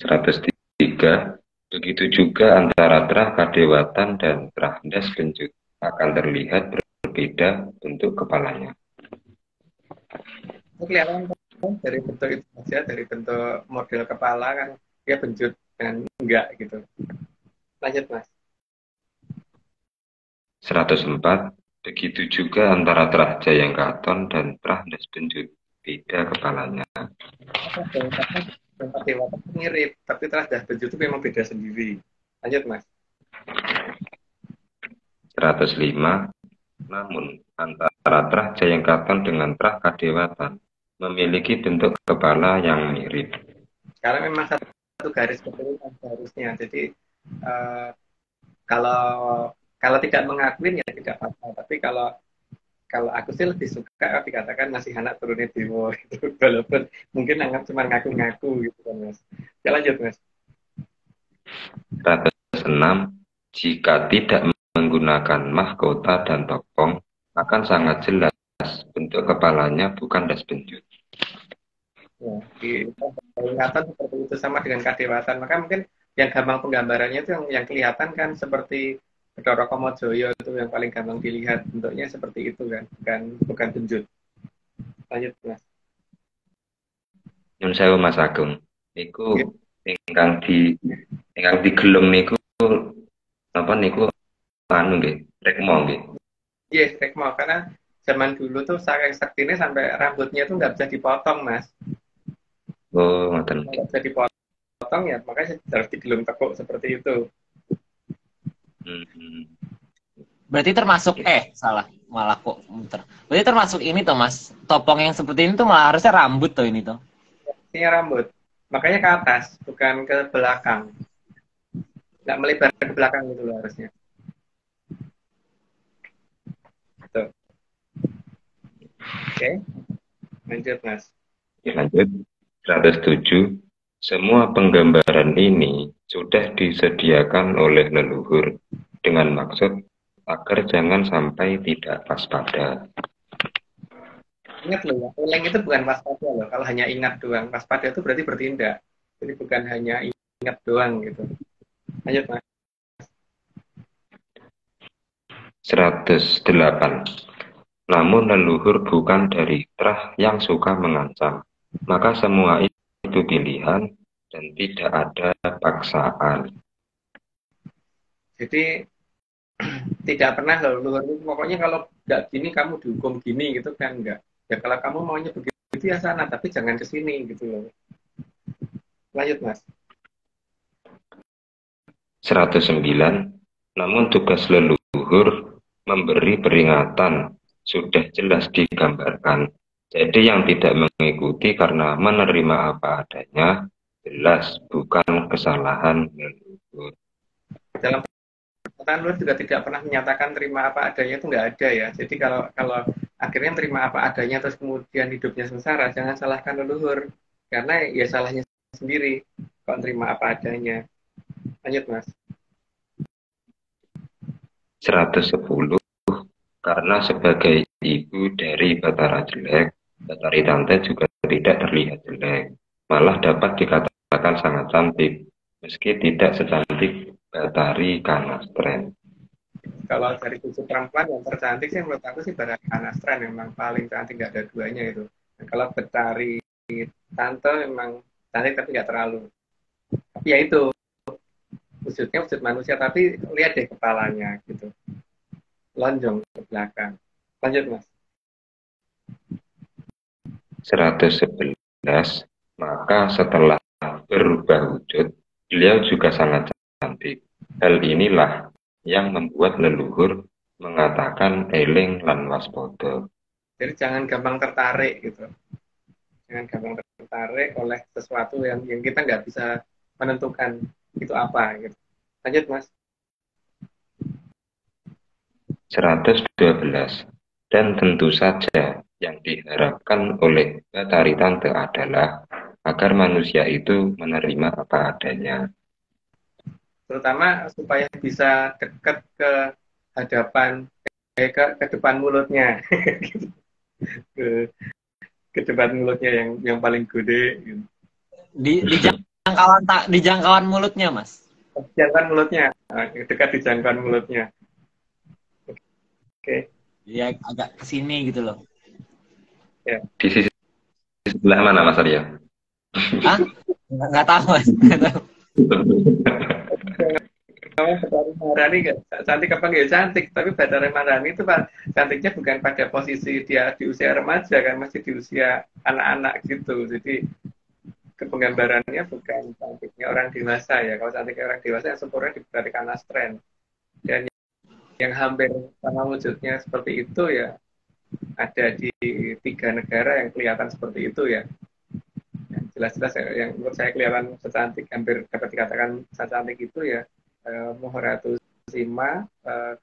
103 begitu juga antara Trah Kadewatan dan Trah das benjut akan terlihat berbeda bentuk kepalanya.
Ini kelihatan dari bentuk itu saja, dari bentuk model kepala kan dia benjut dan enggak gitu. Lanjut Mas.
104 begitu juga antara Trah Jayeng Katon dan Trah das benjut, beda kepalanya.
Yang Dewata mirip, tapi terus das benjut itu memang beda sendiri. Lanjut Mas.
105 namun antara Trah Jayeng Katon dengan Trah Kadewatan memiliki bentuk kepala yang mirip.
Karena memang satu garis keturunan seharusnya. Jadi kalau tidak mengakuin ya tidak apa-apa. Tapi kalau aku sih lebih suka dikatakan masih anak turunnya Dewa gitu. Walaupun mungkin anggap cuma ngaku-ngaku gitu kan Mas. Ya lanjut Mas.
106 jika tidak menggunakan mahkota dan topong akan sangat jelas bentuk kepalanya bukan das benjut.
Ya, di ingatan seperti itu sama dengan kadewatan. Maka mungkin yang gampang penggambarannya itu yang kelihatan kan seperti Bathara Kamajaya itu yang paling gampang dilihat, bentuknya seperti itu kan, bukan benjut. Lanjut Mas.
Nyun sewu Mas Agung, niku ingkang digelem niku apa niku anu nggih, rekmo nggih.
Yes, rekmo, karena zaman dulu tuh saking saktinya sampai rambutnya tuh nggak bisa dipotong Mas.
Oh, ngoten.
Nggak bisa dipotong ya, makanya harus digelem tekuk seperti itu.
Berarti termasuk salah malah kok muter. Berarti termasuk ini tuh Mas. Topong yang seperti ini tuh malah harusnya rambut tuh ini tuh.
Ini rambut. Makanya ke atas, bukan ke belakang. Nggak melebar ke belakang gitu loh harusnya. Tuh. Oke. Lanjut Mas.
Ya, lanjut. 107 semua penggambaran ini sudah disediakan oleh leluhur dengan maksud agar jangan sampai tidak waspada.
Ingat loh ya, eling itu bukan waspada loh. Kalau hanya ingat doang, waspada itu berarti bertindak. Jadi bukan hanya ingat doang gitu. Lanjut Mas.
108 namun leluhur bukan dari Trah yang suka mengancam, maka semua itu pilihan dan tidak ada paksaan.
Jadi tidak pernah leluhur itu pokoknya kalau nggak gini kamu dihukum gini gitu kan, enggak. Ya kalau kamu maunya begitu ya sana, tapi jangan ke sini gitu loh. Lanjut Mas.
109 namun tugas leluhur memberi peringatan sudah jelas digambarkan. Jadi yang tidak mengikuti karena menerima apa adanya jelas bukan kesalahan leluhur.
Dalam perkataan luhur juga tidak pernah menyatakan terima apa adanya, itu nggak ada ya. Jadi kalau akhirnya terima apa adanya terus kemudian hidupnya sengsara, jangan salahkan leluhur. Karena ya salahnya sendiri kalau terima apa adanya. Lanjut Mas.
110 karena sebagai ibu dari Bathara jelek, Bathari Tante juga tidak terlihat jelek. Malah dapat dikatakan sangat cantik, meski tidak secantik Bathari Kanastren.
Kalau dari tujuh perempuan yang tercantik sih menurut aku sih Bathari Kanastren memang paling cantik, nggak ada duanya itu. Nah, kalau Bathari Tante memang cantik tapi nggak terlalu. Tapi ya itu wujudnya wujud manusia, tapi lihat deh kepalanya gitu, lonjong ke belakang. Lanjut Mas.
111, maka setelah berubah wujud, beliau juga sangat cantik. Hal inilah yang membuat leluhur mengatakan eling lan waspada.
Jadi jangan gampang tertarik gitu. Jangan gampang tertarik oleh sesuatu yang kita nggak bisa menentukan itu apa gitu. Lanjut Mas.
112, dan tentu saja yang diharapkan oleh Bathari Tante adalah agar manusia itu menerima apa adanya.
Terutama supaya bisa dekat ke hadapan ke depan mulutnya. ke depan mulutnya yang paling gede gitu.
Di jangkauan mulutnya, Mas.
Jangkauan mulutnya, dekat di jangkauan mulutnya. Oke.
Ya agak ke sini gitu loh.
Ya.
Di sisi sebelah mana Mas Arya?
Hah? Nggak tahu, Mas. Nggak tahu.
Bathari Maharani cantik apa nggak cantik, tapi Bathari Maharani itu cantiknya bukan pada posisi dia di usia remaja kan, masih di usia anak-anak gitu. Jadi penggambarannya bukan cantiknya orang dewasa ya. Kalau cantiknya orang dewasa yang sempurna di Bathari Kanastren. Dan yang hampir sama wujudnya seperti itu ya ada di 3 negara yang kelihatan seperti itu ya. Jelas-jelas yang menurut saya kelihatan secantik, hampir dapat dikatakan secantik itu ya Maharatu Sima,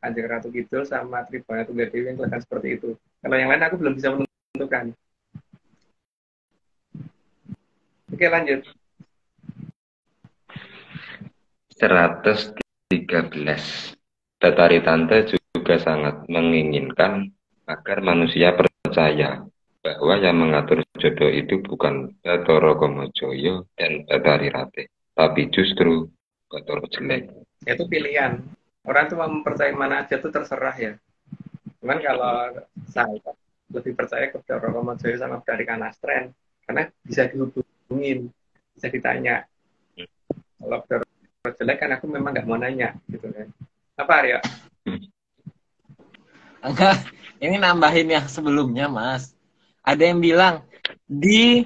Kanjeng Ratu Kidul sama Tribhuwana Tunggadewi yang kelihatan seperti itu. Kalau yang lain aku belum bisa menentukan. Oke, lanjut.
113. Bathari Tante juga sangat menginginkan agar manusia percaya bahwa yang mengatur jodoh itu bukan Bathara Kamajoyo dan Bathari Ratih, tapi justru Bathara jelek.
Itu pilihan. Orang tuh mau mempercayai mana aja tuh terserah ya. Cuman kalau saya lebih percaya ke Bathara Kamajoyo sama Bathari Kanastren karena bisa dihubungin, bisa ditanya. Kalau Bathara jelek kan aku memang nggak mau nanya gitu kan. Apa Arya?
Enggak, ini nambahin yang sebelumnya, Mas. Ada yang bilang di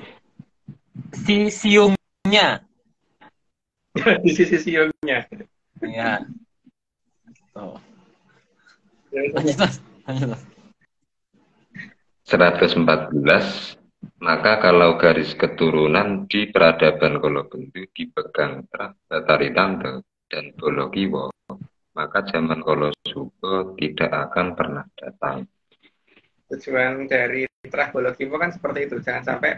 siungnya.
Di sisi siungnya.
Iya. Oh. Lanjut, Mas. Lanjut, Mas.
114. Maka kalau garis keturunan di peradaban Kolobendu dipegang Bathari Tante dan Bolokiwo, maka zaman Kolosuba tidak akan pernah datang.
Tujuan dari Trah Bolokiwo kan seperti itu. Jangan sampai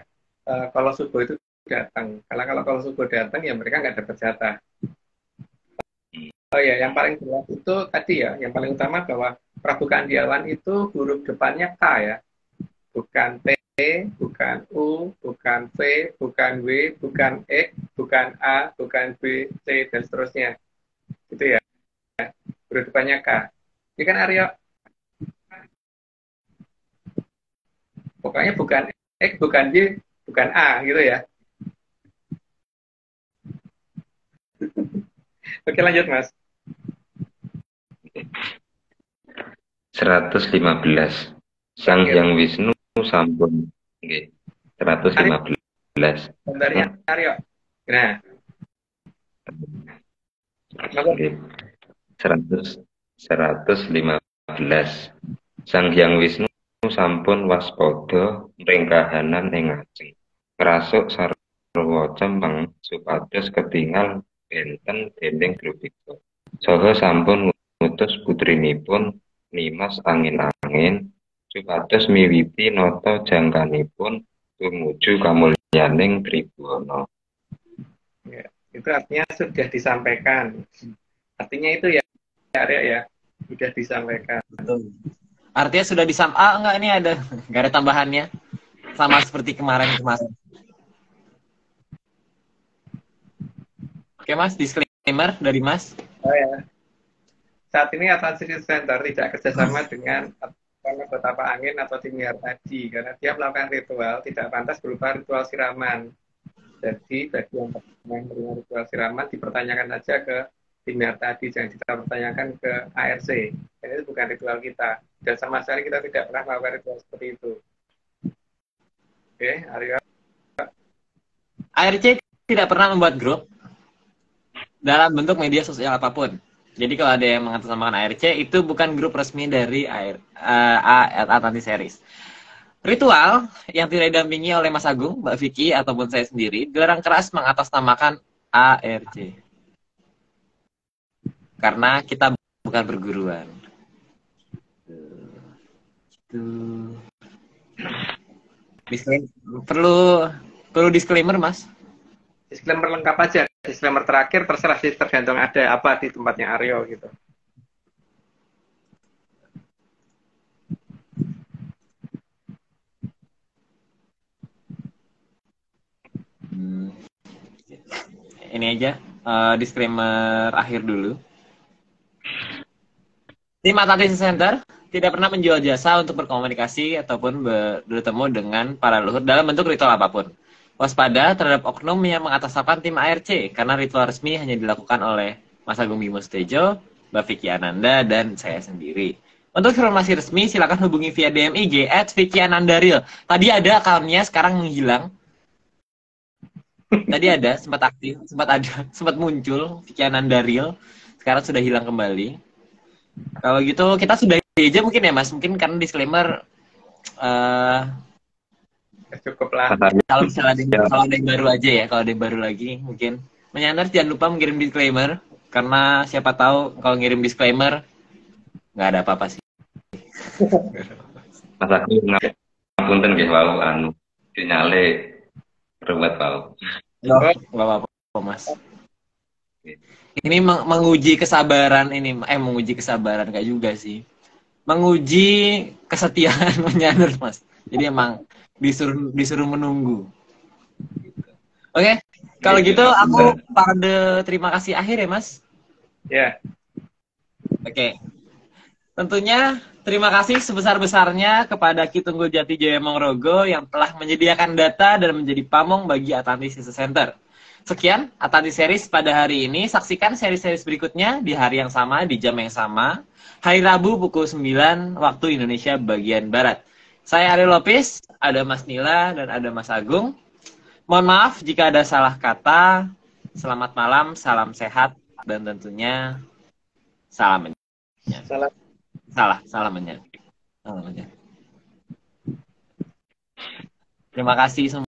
Kolosuba itu datang. Kalau Kolosuba datang ya mereka nggak dapat jatah. Oh ya, yang paling jelas itu tadi ya, yang paling utama bahwa Prabu Kandiawan itu huruf depannya K ya. Bukan T, bukan U, bukan V, bukan W, bukan X, bukan A, bukan B, C, dan seterusnya. Gitu ya. Huruf depannya K. Ini kan Aryo. Pokoknya bukan X, bukan Y, bukan A, gitu ya. Oke, lanjut Mas.
115. Sang Hyang Wisnu sampun nggih. 115.
Bentar ya, Aryo. Nah.
Nggih. 115. Sang Hyang Wisnu sampun waspada ring kahanan ing ajeng. Ngrasuk sarwa cemeng supados ketingal benten dening Drubiksa. Saha sampun ngutus putrinipun Nimas angin-angin supados miwiti nata jangkanipun tumuju kamulyaning Tribhuwana.
Ya, itu artinya sudah disampaikan. Artinya itu ya, Arya ya. sudah disampaikan.
Betul. Artinya sudah enggak, ini nggak ada tambahannya. Sama seperti kemarin-kemarin. Oke Mas, disclaimer dari Mas.
Oh ya. Saat ini Atlantis Center tidak kerjasama dengan anggota Pak Angin atau tim Nihar tadi karena dia melakukan ritual tidak pantas berupa ritual siraman. Jadi bagi yang menerima ritual siraman dipertanyakan saja ke tim Nihar tadi, jangan kita pertanyakan ke ARC. Dan itu bukan ritual kita. Dan sama sekali kita tidak pernah melakukan ritual seperti itu. Oke, Aryo.
ARC tidak pernah membuat grup dalam bentuk media sosial apapun. Jadi kalau ada yang mengatasnamakan ARC, itu bukan grup resmi dari Atlantis Series. Ritual yang tidak didampingi oleh Mas Agung, Mbak Vicky, ataupun saya sendiri, dilarang keras mengatasnamakan ARC. Karena kita bukan perguruan. Perlu disclaimer, Mas?
Disclaimer lengkap aja. Disclaimer terakhir terserah sih, tergantung ada apa di tempatnya Aryo gitu.
Ini aja disclaimer akhir dulu. Tim Atlantis Center tidak pernah menjual jasa untuk berkomunikasi ataupun bertemu dengan para leluhur dalam bentuk ritual apapun. Waspada terhadap oknum yang mengatasnamakan tim ARC, karena ritual resmi hanya dilakukan oleh Mas Agung Bimo Sutejo, Mbak Vicky Ananda, dan saya sendiri. Untuk informasi resmi, silakan hubungi via DM IG @VickyAnandaReal. Tadi ada akunnya, sekarang menghilang. Tadi ada, sempat muncul Vicky AnandaReal, sekarang sudah hilang kembali. Kalau gitu, kita sudah aja mungkin ya Mas, mungkin karena disclaimer
cukup lah.
Kalau misalnya ada yang baru aja ya, kalau ada yang baru lagi mungkin Menyaners jangan lupa mengirim disclaimer, karena siapa tahu kalau ngirim disclaimer nggak ada apa-apa sih.
Mas aku ngapunten nggih wau anu dinyale ruwet wau.
Nggak apa-apa Mas. Ini menguji kesabaran menguji kesabaran nggak juga sih. Menguji kesetiaan Menyaners Mas. Jadi emang disuruh menunggu. Oke, kalau gitu aku pada terima kasih akhir ya Mas.
Ya.
Oke. Tentunya terima kasih sebesar-besarnya kepada Ki Tunggul Jati Jaya Mongrogo yang telah menyediakan data dan menjadi pamong bagi Atlantis Research Center. Sekian Atlantis Series pada hari ini. Saksikan seri-seri berikutnya di hari yang sama, di jam yang sama. Hari Rabu pukul 9 waktu Indonesia bagian Barat. Saya Ari Lopez, ada Mas Nila, dan ada Mas Agung. Mohon maaf jika ada salah kata. Selamat malam, salam sehat, dan tentunya salam menyan. Salam menyan. Terima kasih semua.